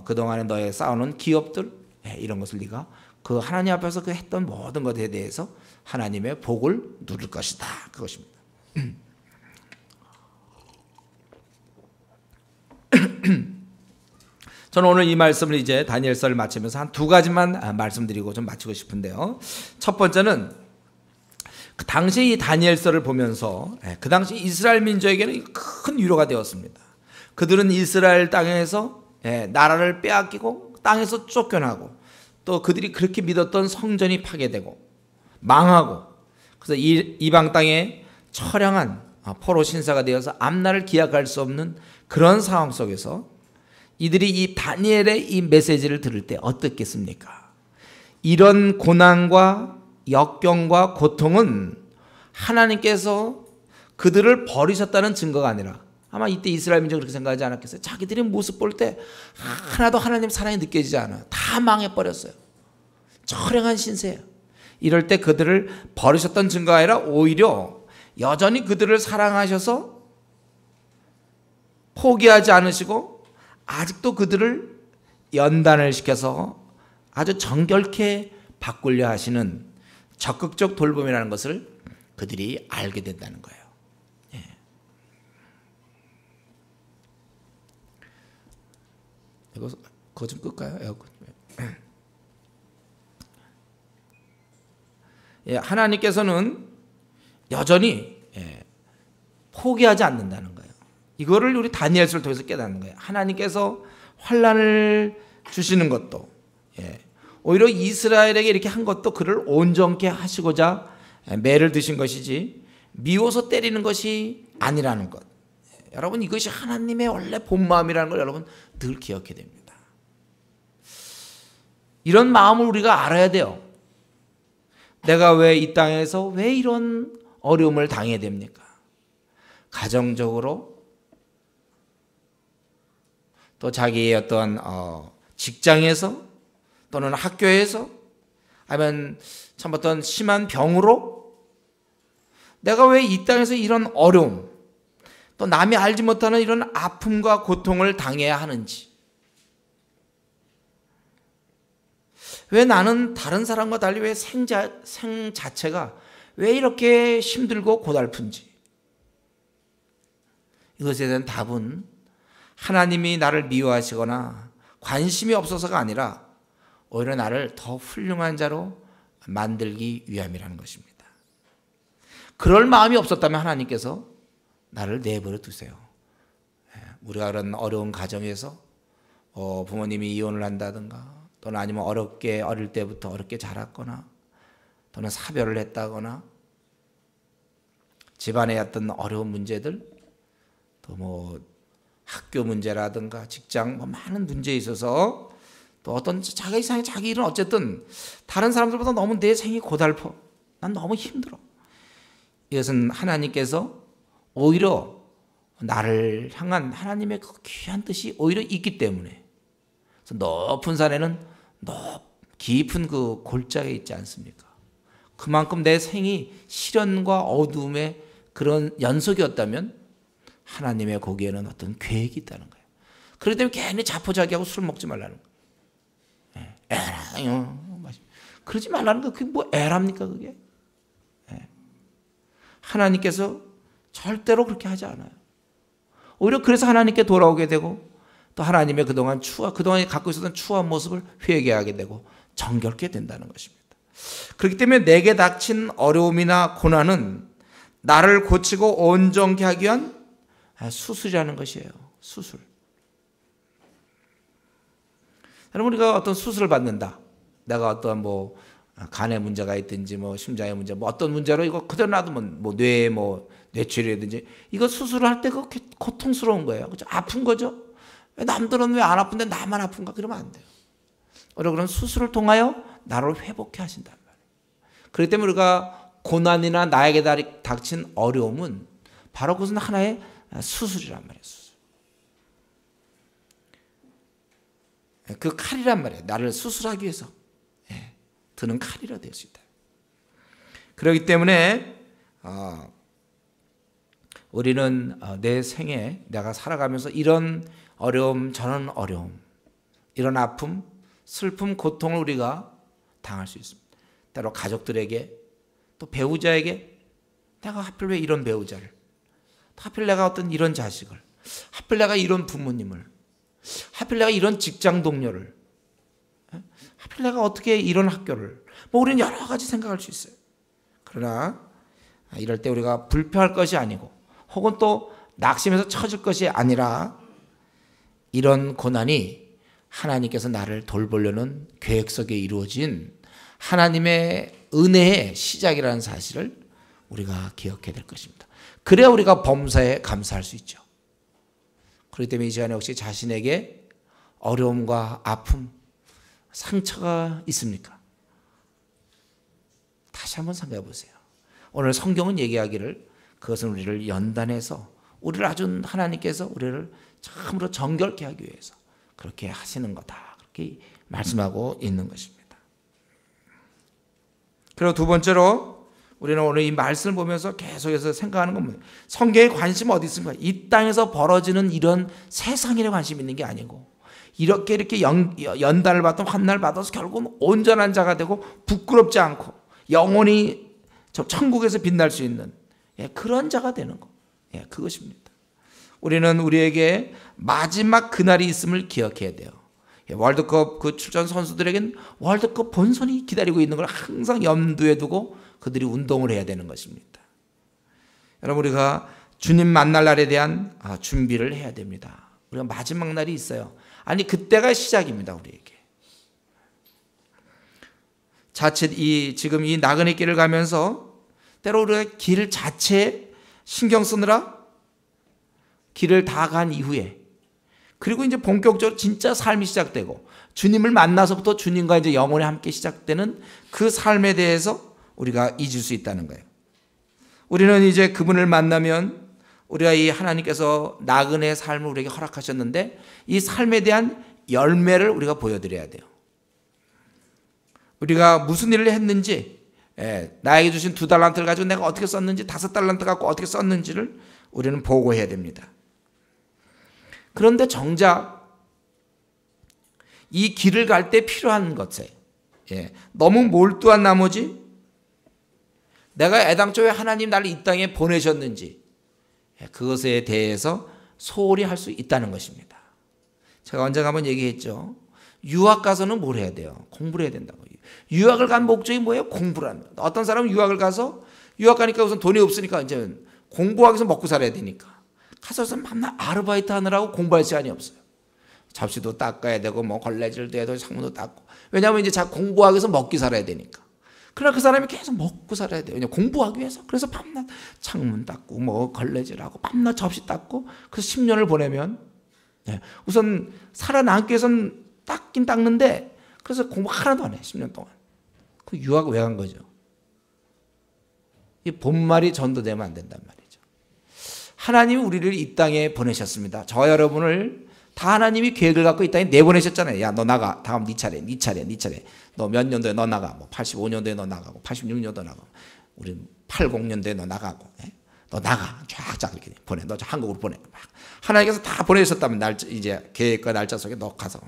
그동안에 너의 쌓아놓은 기업들, 이런 것을 네가 그 하나님 앞에서 그 했던 모든 것에 대해서 하나님의 복을 누릴 것이다. 그것입니다. 저는 오늘 이 말씀을 이제 다니엘서를 마치면서 한 두 가지만 말씀드리고 좀 마치고 싶은데요. 첫 번째는 그 당시 이 다니엘서를 보면서 그 당시 이스라엘 민족에게는 큰 위로가 되었습니다. 그들은 이스라엘 땅에서 나라를 빼앗기고 땅에서 쫓겨나고 또 그들이 그렇게 믿었던 성전이 파괴되고 망하고, 그래서 이방 땅에 처량한 포로 신사가 되어서 앞날을 기약할 수 없는 그런 상황 속에서 이들이 이 다니엘의 이 메시지를 들을 때 어떻겠습니까? 이런 고난과 역경과 고통은 하나님께서 그들을 버리셨다는 증거가 아니라, 아마 이때 이스라엘 민족은 그렇게 생각하지 않았겠어요? 자기들의 모습 볼 때 하나도 하나님 사랑이 느껴지지 않아요. 다 망해버렸어요. 처량한 신세예요. 이럴 때 그들을 버리셨던 증거가 아니라 오히려 여전히 그들을 사랑하셔서 포기하지 않으시고 아직도 그들을 연단을 시켜서 아주 정결케 바꾸려 하시는 적극적 돌봄이라는 것을 그들이 알게 된다는 거예요. 예. 그거 좀 끌까요? 에어컨. 예, 하나님께서는 여전히 포기하지 않는다는 거예요. 이거를 우리 다니엘서를 통해서 깨닫는 거예요. 하나님께서 환난을 주시는 것도 오히려 이스라엘에게 이렇게 한 것도 그를 온전케 하시고자 매를 드신 것이지 미워서 때리는 것이 아니라는 것. 여러분, 이것이 하나님의 원래 본 마음이라는 걸 여러분 늘 기억해야 됩니다. 이런 마음을 우리가 알아야 돼요. 내가 왜 이 땅에서 왜 이런 어려움을 당해야 됩니까? 가정적으로 또 자기의 어떤 직장에서 또는 학교에서 아니면 참 어떤 심한 병으로 내가 왜 이 땅에서 이런 어려움 또 남이 알지 못하는 이런 아픔과 고통을 당해야 하는지, 왜 나는 다른 사람과 달리 왜 생 자체가 왜 이렇게 힘들고 고달픈지, 이것에 대한 답은 하나님이 나를 미워하시거나 관심이 없어서가 아니라 오히려 나를 더 훌륭한 자로 만들기 위함이라는 것입니다. 그럴 마음이 없었다면 하나님께서 나를 내버려 두세요. 우리가 그런 어려운 가정에서 부모님이 이혼을 한다든가 또는 아니면 어릴 때부터 어렵게 자랐거나 또는 사별을 했다거나 집안의 어떤 어려운 문제들 또 뭐 학교 문제라든가 직장 뭐 많은 문제에 있어서 또 어떤 자기 이상의 자기 일은 어쨌든 다른 사람들보다 너무 내 생이 고달퍼. 난 너무 힘들어. 이것은 하나님께서 오히려 나를 향한 하나님의 그 귀한 뜻이 오히려 있기 때문에 높은 산에는 깊은 그 골짜기에 있지 않습니까? 그만큼 내 생이 시련과 어두움의 그런 연속이었다면 하나님의 거기에는 어떤 계획이 있다는 거예요. 그렇기 때문에 괜히 자포자기하고 술 먹지 말라는 거예요. 에라, 그러지 말라는 거. 그게 뭐 에랍니까 그게? 하나님께서 절대로 그렇게 하지 않아요. 오히려 그래서 하나님께 돌아오게 되고 또 하나님의 그동안에 갖고 있었던 추한 모습을 회개하게 되고 정결케 된다는 것입니다. 그렇기 때문에 내게 닥친 어려움이나 고난은 나를 고치고 온전케 하기 위한 수술이라는 것이에요. 수술. 여러분, 우리가 어떤 수술을 받는다. 내가 어떤 뭐 간에 문제가 있든지 뭐 심장에 문제, 뭐 어떤 문제로 이거 그대로 놔두면 뭐 뇌치료라든지 이거 수술을 할 때 그 고통스러운 거예요. 그죠? 아픈 거죠. 왜 남들은 왜 안 아픈데 나만 아픈가? 그러면 안 돼요. 그런 수술을 통하여 나를 회복해 하신단 말이에요. 그렇기 때문에 우리가 고난이나 나에게 닥친 어려움은 바로 그것은 하나의 수술이란 말이에요. 수술. 그 칼이란 말이에요. 나를 수술하기 위해서 드는 칼이라 될 수 있다. 그렇기 때문에 우리는 내 생에 내가 살아가면서 이런 어려움 저런 어려움, 이런 아픔, 슬픔, 고통을 우리가 당할 수 있습니다. 때로 가족들에게 또 배우자에게 내가 하필 왜 이런 배우자를, 하필 내가 어떤 이런 자식을, 하필 내가 이런 부모님을, 하필 내가 이런 직장 동료를, 하필 내가 어떻게 이런 학교를, 뭐 우리는 여러 가지 생각할 수 있어요. 그러나 이럴 때 우리가 불평할 것이 아니고 혹은 또 낙심해서 처질 것이 아니라 이런 고난이 하나님께서 나를 돌보려는 계획 속에 이루어진 하나님의 은혜의 시작이라는 사실을 우리가 기억해야 될 것입니다. 그래야 우리가 범사에 감사할 수 있죠. 그렇기 때문에 이 시간에 혹시 자신에게 어려움과 아픔, 상처가 있습니까? 다시 한번 생각해 보세요. 오늘 성경은 얘기하기를 그것은 우리를 연단해서 우리를 아주 하나님께서 우리를 참으로 정결케 하기 위해서 그렇게 하시는 거다. 그렇게 말씀하고 있는 것입니다. 그리고 두 번째로 우리는 오늘 이 말씀을 보면서 계속해서 생각하는 건 뭐예요? 성경에 관심 어디 있습니까? 이 땅에서 벌어지는 이런 세상일에 관심 있는 게 아니고 이렇게 연단을 받든 환난을 받아서 결국은 온전한 자가 되고 부끄럽지 않고 영원히 저 천국에서 빛날 수 있는 그런 자가 되는 거. 그것입니다. 우리는 우리에게 마지막 그날이 있음을 기억해야 돼요. 월드컵 그 출전 선수들에겐 월드컵 본선이 기다리고 있는 걸 항상 염두에 두고 그들이 운동을 해야 되는 것입니다. 여러분, 우리가 주님 만날 날에 대한 준비를 해야 됩니다. 우리가 마지막 날이 있어요. 아니, 그때가 시작입니다. 우리에게. 자칫 지금 이 나그네 길을 가면서 때로 우리가 길 자체에 신경 쓰느라 길을 다 간 이후에, 그리고 이제 본격적으로 진짜 삶이 시작되고 주님을 만나서부터 주님과 이제 영원히 함께 시작되는 그 삶에 대해서 우리가 잊을 수 있다는 거예요. 우리는 이제 그분을 만나면 우리가 이 하나님께서 나그네의 삶을 우리에게 허락하셨는데 이 삶에 대한 열매를 우리가 보여드려야 돼요. 우리가 무슨 일을 했는지, 나에게 주신 2달란트를 가지고 내가 어떻게 썼는지, 5달란트 갖고 어떻게 썼는지를 우리는 보고해야 됩니다. 그런데 정작 이 길을 갈 때 필요한 것에 너무 몰두한 나머지 내가 애당초에 하나님 나를 이 땅에 보내셨는지 그것에 대해서 소홀히 할 수 있다는 것입니다. 제가 언젠가 한번 얘기했죠. 유학 가서는 뭘 해야 돼요? 공부를 해야 된다고. 유학을 간 목적이 뭐예요? 공부라는 거예요. 어떤 사람은 유학을 가서 유학 가니까 우선 돈이 없으니까 이제 공부하기 위해서 먹고 살아야 되니까 가서서 맨날 아르바이트 하느라고 공부할 시간이 없어요. 접시도 닦아야 되고 뭐 걸레질도 해도 창문도 닦고. 왜냐하면 이제 자꾸 공부하기 위해서 먹기 살아야 되니까. 그러나 그 사람이 계속 먹고 살아야 돼요. 그냥 공부하기 위해서. 그래서 밤낮 창문 닦고 뭐 걸레질하고 밤낮 접시 닦고 그래서 10년을 보내면 우선 살아남기 위해서는 닦긴 닦는데 그래서 공부 하나도 안 해. 10년 동안. 그 유학 왜 간 거죠? 이 본말이 전도되면 안 된단 말이에요. 하나님이 우리를 이 땅에 보내셨습니다. 저 여러분을 다 하나님이 계획을 갖고 이 땅에 내보내셨잖아요. 야, 너 나가. 다음 네 차례. 너 몇 년도에 너 나가. 뭐 85년도에 너 나가고 86년도에 나가고 우리 80년도에 너 나가고. 너 나가. 쫙 이렇게 보내. 너 한국으로 보내. 막. 하나님께서 다 보내셨다면 이제 계획과 날짜 속에 너 가서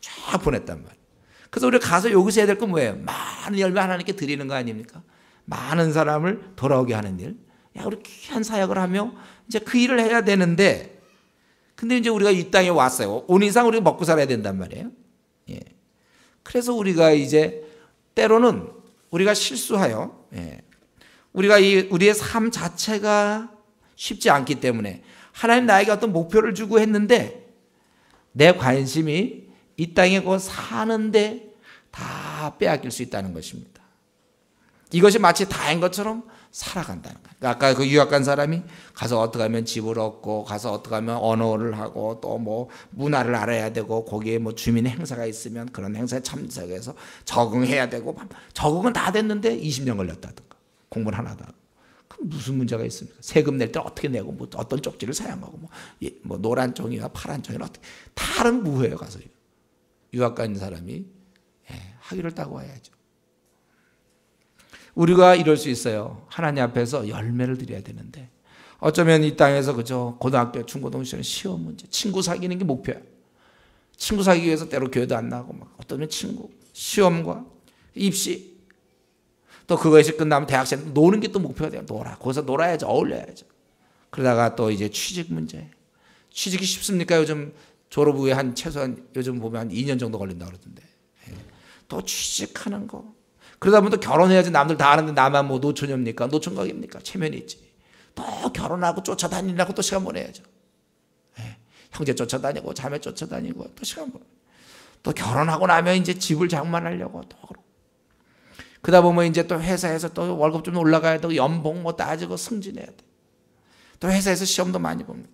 쫙 보냈단 말이에요. 그래서 우리가 가서 여기서 해야 될 건 뭐예요? 많은 열매 하나님께 드리는 거 아닙니까? 많은 사람을 돌아오게 하는 일. 야, 우리 귀한 사역을 하며 이제 그 일을 해야 되는데, 근데 이제 우리가 이 땅에 왔어요. 온 이상 우리가 먹고 살아야 된단 말이에요. 그래서 우리가 이제 때로는 우리가 실수하여, 우리가 우리의 삶 자체가 쉽지 않기 때문에 하나님 나에게 어떤 목표를 주고 했는데 내 관심이 이 땅에 사는데 다 빼앗길 수 있다는 것입니다. 이것이 마치 다인 것처럼 살아간다는 거예요. 아까 그 유학 간 사람이 가서 어떻게 하면 집을 얻고 가서 어떻게 하면 언어를 하고 또 뭐 문화를 알아야 되고 거기에 뭐 주민 행사가 있으면 그런 행사에 참석해서 적응해야 되고 적응은 다 됐는데 20년 걸렸다든가 공부를 하나도 하고 그럼 무슨 문제가 있습니까? 세금 낼 때 어떻게 내고 뭐 어떤 쪽지를 사용하고 뭐 노란 종이와 파란 종이는 어떻게 다른 무효예요. 가서 유학 간 사람이 학위를 따고 와야죠. 우리가 이럴 수 있어요. 하나님 앞에서 열매를 드려야 되는데 어쩌면 이 땅에서 그저 고등학교, 중고등학교 시험 문제, 친구 사귀는 게 목표야. 친구 사귀기 위해서 때로 교회도 안 나가고 막 어쩌면 친구, 시험과 입시 또 그것이 끝나면 대학생 노는 게 또 목표가 돼요. 거기서 놀아야죠. 어울려야죠. 그러다가 또 이제 취직 문제. 취직이 쉽습니까? 요즘 졸업 후에 한 최소한 요즘 보면 한 2년 정도 걸린다고 그러던데. 또 취직하는 거. 그러다 보면 또 결혼해야지 남들 다 하는데 나만 뭐 노처녀입니까? 노총각입니까? 체면이 있지. 또 결혼하고 쫓아다니려고 또 시간 보내야죠. 형제 쫓아다니고 자매 쫓아다니고 또 시간 보내. 또 결혼하고 나면 이제 집을 장만하려고 또 그러고. 그러다 보면 이제 또 회사에서 또 월급 좀 올라가야 되고 연봉 뭐 따지고 승진해야 돼. 또 회사에서 시험도 많이 봅니다.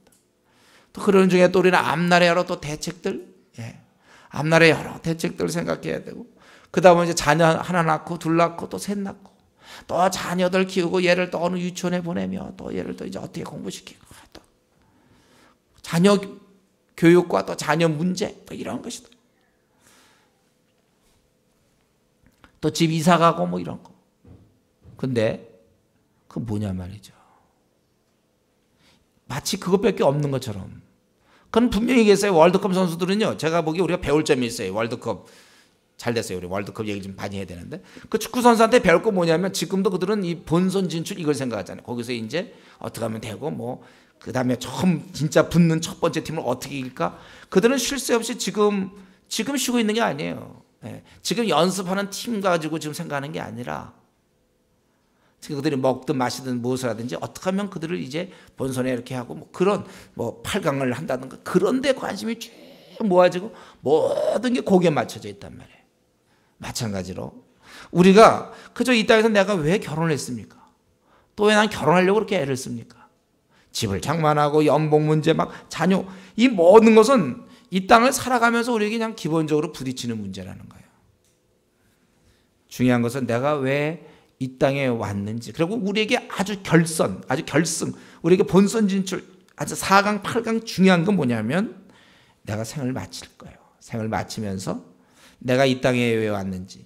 또 그런 중에 또 우리는 앞날의 여러 또 대책들, 앞날의 여러 대책들을 생각해야 되고, 그 다음에 이제 자녀 하나 낳고, 둘 낳고, 또 셋 낳고, 또 자녀들 키우고, 얘를 또 어느 유치원에 보내며, 또 얘를 또 이제 어떻게 공부시키고, 또 자녀 교육과 또 자녀 문제, 또 이런 것이다. 또 집 이사 가고 뭐 이런 거. 근데 그 뭐냐 말이죠. 마치 그것밖에 없는 것처럼. 그건 분명히 얘기했어요. 월드컵 선수들은요, 제가 보기에 우리가 배울 점이 있어요. 월드컵 잘 됐어요. 우리 월드컵 얘기 좀 많이 해야 되는데, 그 축구 선수한테 배울 거 뭐냐면, 지금도 그들은 이 본선 진출 이걸 생각하잖아요. 거기서 이제 어떻게 하면 되고, 뭐 그 다음에 처음 진짜 붙는 첫 번째 팀을 어떻게 이길까. 그들은 쉴 새 없이 지금 쉬고 있는 게 아니에요. 지금 연습하는 팀 가지고 지금 생각하는 게 아니라, 지금 그들이 먹든 마시든 무엇을 하든지 어떻게 하면 그들을 이제 본선에 이렇게 하고, 뭐 그런 뭐 8강을 한다든가 그런 데 관심이 쭉 모아지고 모든 게 거기에 맞춰져 있단 말이에요. 마찬가지로 우리가 그저 이 땅에서 내가 왜 결혼을 했습니까? 또 왜 난 결혼하려고 그렇게 애를 씁니까? 집을 장만하고 연봉 문제, 막 자녀, 이 모든 것은 이 땅을 살아가면서 우리에게 그냥 기본적으로 부딪히는 문제라는 거예요. 중요한 것은 내가 왜 이 땅에 왔는지, 그리고 우리에게 아주 결승, 우리에게 본선 진출, 아주 4강, 8강 중요한 건 뭐냐면, 내가 생을 마칠 거예요. 생을 마치면서 내가 이 땅에 왜 왔는지.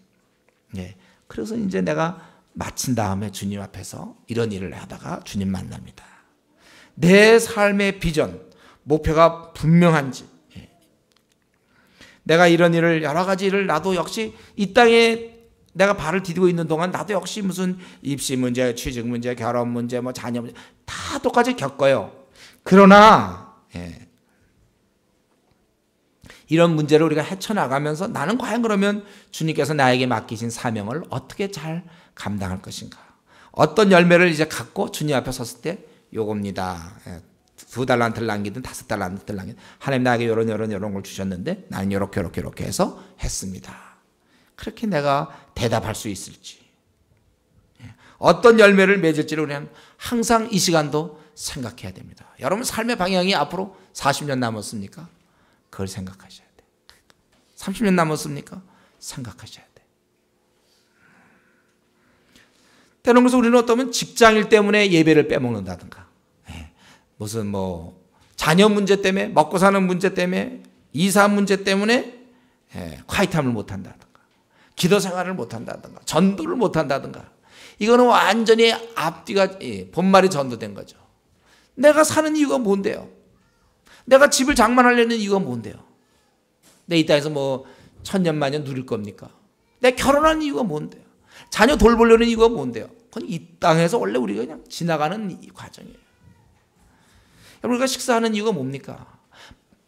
그래서 이제 내가 마친 다음에 주님 앞에서 이런 일을 하다가 주님 만납니다. 내 삶의 비전, 목표가 분명한지, 내가 이런 일을, 여러 가지 일을 나도 역시 이 땅에 내가 발을 디디고 있는 동안 나도 역시 무슨 입시 문제, 취직 문제, 결혼 문제, 뭐 자녀 문제 다 똑같이 겪어요. 그러나 이런 문제를 우리가 헤쳐나가면서 나는 과연 그러면 주님께서 나에게 맡기신 사명을 어떻게 잘 감당할 것인가. 어떤 열매를 이제 갖고 주님 앞에 섰을 때 요겁니다. 2달란트를 남기든 5달란트를 남기든 하나님 나에게 이런 걸 주셨는데 나는 이렇게 해서 했습니다. 그렇게 내가 대답할 수 있을지, 어떤 열매를 맺을지를 우리는 항상 이 시간도 생각해야 됩니다. 여러분 삶의 방향이 앞으로 40년 남았습니까? 그걸 생각하셔야 돼요. 30년 남았습니까? 생각하셔야 돼요. 때로는 그래서 우리는 어떠면 직장일 때문에 예배를 빼먹는다든가, 무슨 뭐 자녀 문제 때문에, 먹고 사는 문제 때문에, 이사 문제 때문에 콰이트함을 못한다든가, 기도 생활을 못한다든가, 전도를 못한다든가, 이거는 완전히 앞뒤가 본말이 전도된 거죠. 내가 사는 이유가 뭔데요? 내가 집을 장만하려는 이유가 뭔데요? 내 이 땅에서 뭐 천년만년 누릴 겁니까? 내가 결혼하는 이유가 뭔데요? 자녀 돌보려는 이유가 뭔데요? 그건 이 땅에서 원래 우리가 그냥 지나가는 이 과정이에요. 우리가 식사하는 이유가 뭡니까?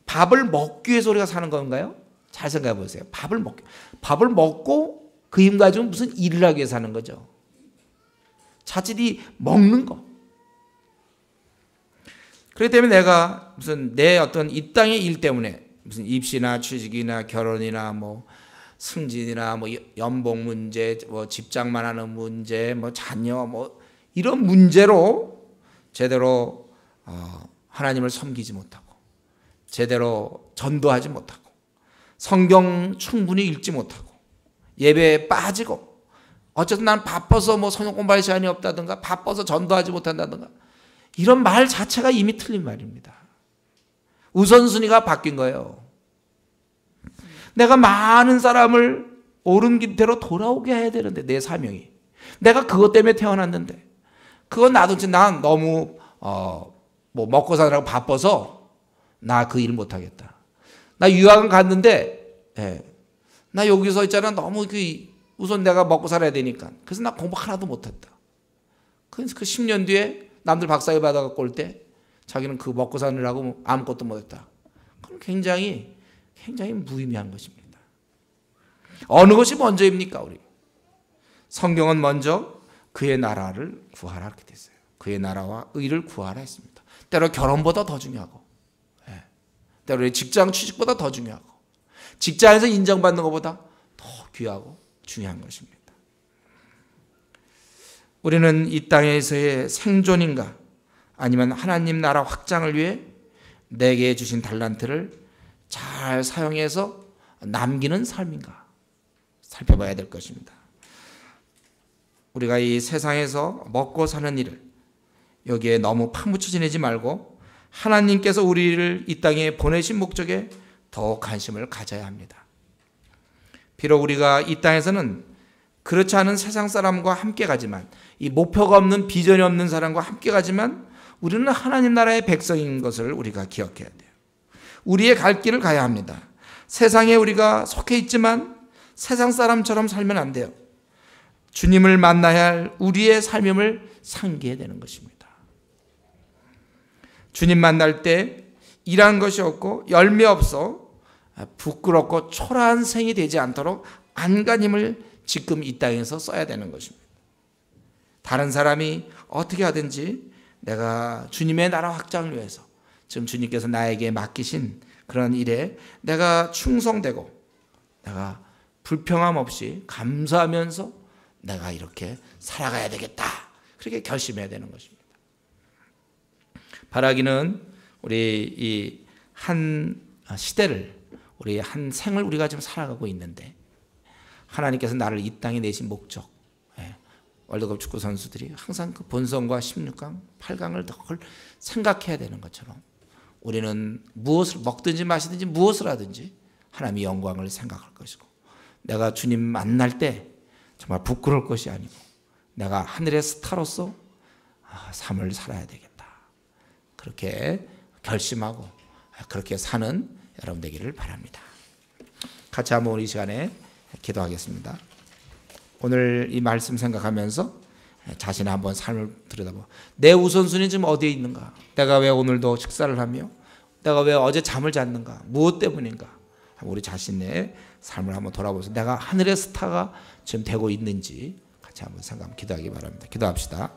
밥을 먹기 위해서 우리가 사는 건가요? 잘 생각해 보세요. 밥을 먹고 그 힘 가지고 무슨 일을 하기 위해서 사는 거죠. 자칫 이 먹는 거. 그렇기 때문에 내가 무슨 내 어떤 이 땅의 일 때문에 무슨 입시나 취직이나 결혼이나 뭐 승진이나 뭐 연봉 문제, 뭐 집장만 하는 문제, 뭐 자녀, 뭐 이런 문제로 제대로 하나님을 섬기지 못하고, 제대로 전도하지 못하고, 성경 충분히 읽지 못하고, 예배에 빠지고, 어쨌든 난 바빠서 뭐 성경 공부할 시간이 없다든가, 바빠서 전도하지 못한다든가, 이런 말 자체가 이미 틀린 말입니다. 우선순위가 바뀐 거예요. 내가 많은 사람을 옳은 길대로 돌아오게 해야 되는데, 내 사명이, 내가 그것 때문에 태어났는데, 그건 놔두지. 난 너무 뭐 먹고 사느라고 바빠서 나 그 일 못하겠다. 나 유학은 갔는데 나 여기서 있잖아, 너무 우선 내가 먹고 살아야 되니까. 그래서 나 공부 하나도 못했다. 그래서 그 10년 뒤에 남들 박사학위 받아갖고 올 때 자기는 그 먹고 사느라고 아무것도 못했다. 그건 굉장히 무의미한 것입니다. 어느 것이 먼저입니까? 우리 성경은 먼저 그의 나라를 구하라 이렇게 됐어요. 그의 나라와 의를 구하라 했습니다. 때로 결혼보다 더 중요하고, 때로 직장 취직보다 더 중요하고, 직장에서 인정받는 것보다 더 귀하고 중요한 것입니다. 우리는 이 땅에서의 생존인가, 아니면 하나님 나라 확장을 위해 내게 주신 달란트를 잘 사용해서 남기는 삶인가 살펴봐야 될 것입니다. 우리가 이 세상에서 먹고 사는 일을 여기에 너무 파묻혀 지내지 말고 하나님께서 우리를 이 땅에 보내신 목적에 더 관심을 가져야 합니다. 비록 우리가 이 땅에서는 그렇지 않은 세상 사람과 함께 가지만, 이 목표가 없는 비전이 없는 사람과 함께 가지만 우리는 하나님 나라의 백성인 것을 우리가 기억해야 돼요. 우리의 갈 길을 가야 합니다. 세상에 우리가 속해 있지만 세상 사람처럼 살면 안 돼요. 주님을 만나야 할 우리의 삶임을 상기해야 되는 것입니다. 주님 만날 때 일한 것이 없고 열매 없어 부끄럽고 초라한 생이 되지 않도록 안간힘을 지금 이 땅에서 써야 되는 것입니다. 다른 사람이 어떻게 하든지 내가 주님의 나라 확장을 위해서 지금 주님께서 나에게 맡기신 그런 일에 내가 충성되고 내가 불평함 없이 감사하면서 내가 이렇게 살아가야 되겠다, 그렇게 결심해야 되는 것입니다. 바라기는 우리 이 한 시대를, 우리 한 생을 우리가 지금 살아가고 있는데 하나님께서 나를 이 땅에 내신 목적, 월드컵 축구 선수들이 항상 그 본선과 16강, 8강을 늘 생각해야 되는 것처럼 우리는 무엇을 먹든지 마시든지 무엇을 하든지 하나님의 영광을 생각할 것이고, 내가 주님 만날 때 정말 부끄러울 것이 아니고 내가 하늘의 스타로서 삶을 살아야 되겠다, 그렇게 결심하고 그렇게 사는 여러분 되기를 바랍니다. 같이 한번 우리 시간에 기도하겠습니다. 오늘 이 말씀 생각하면서 자신의 한번 삶을 들여다보고, 내 우선순위 지금 어디에 있는가? 내가 왜 오늘도 식사를 하며 내가 왜 어제 잠을 잤는가? 무엇 때문인가? 우리 자신의 삶을 한번 돌아보면서 내가 하늘의 스타가 지금 되고 있는지 같이 한번 생각하면 기도하기 바랍니다. 기도합시다.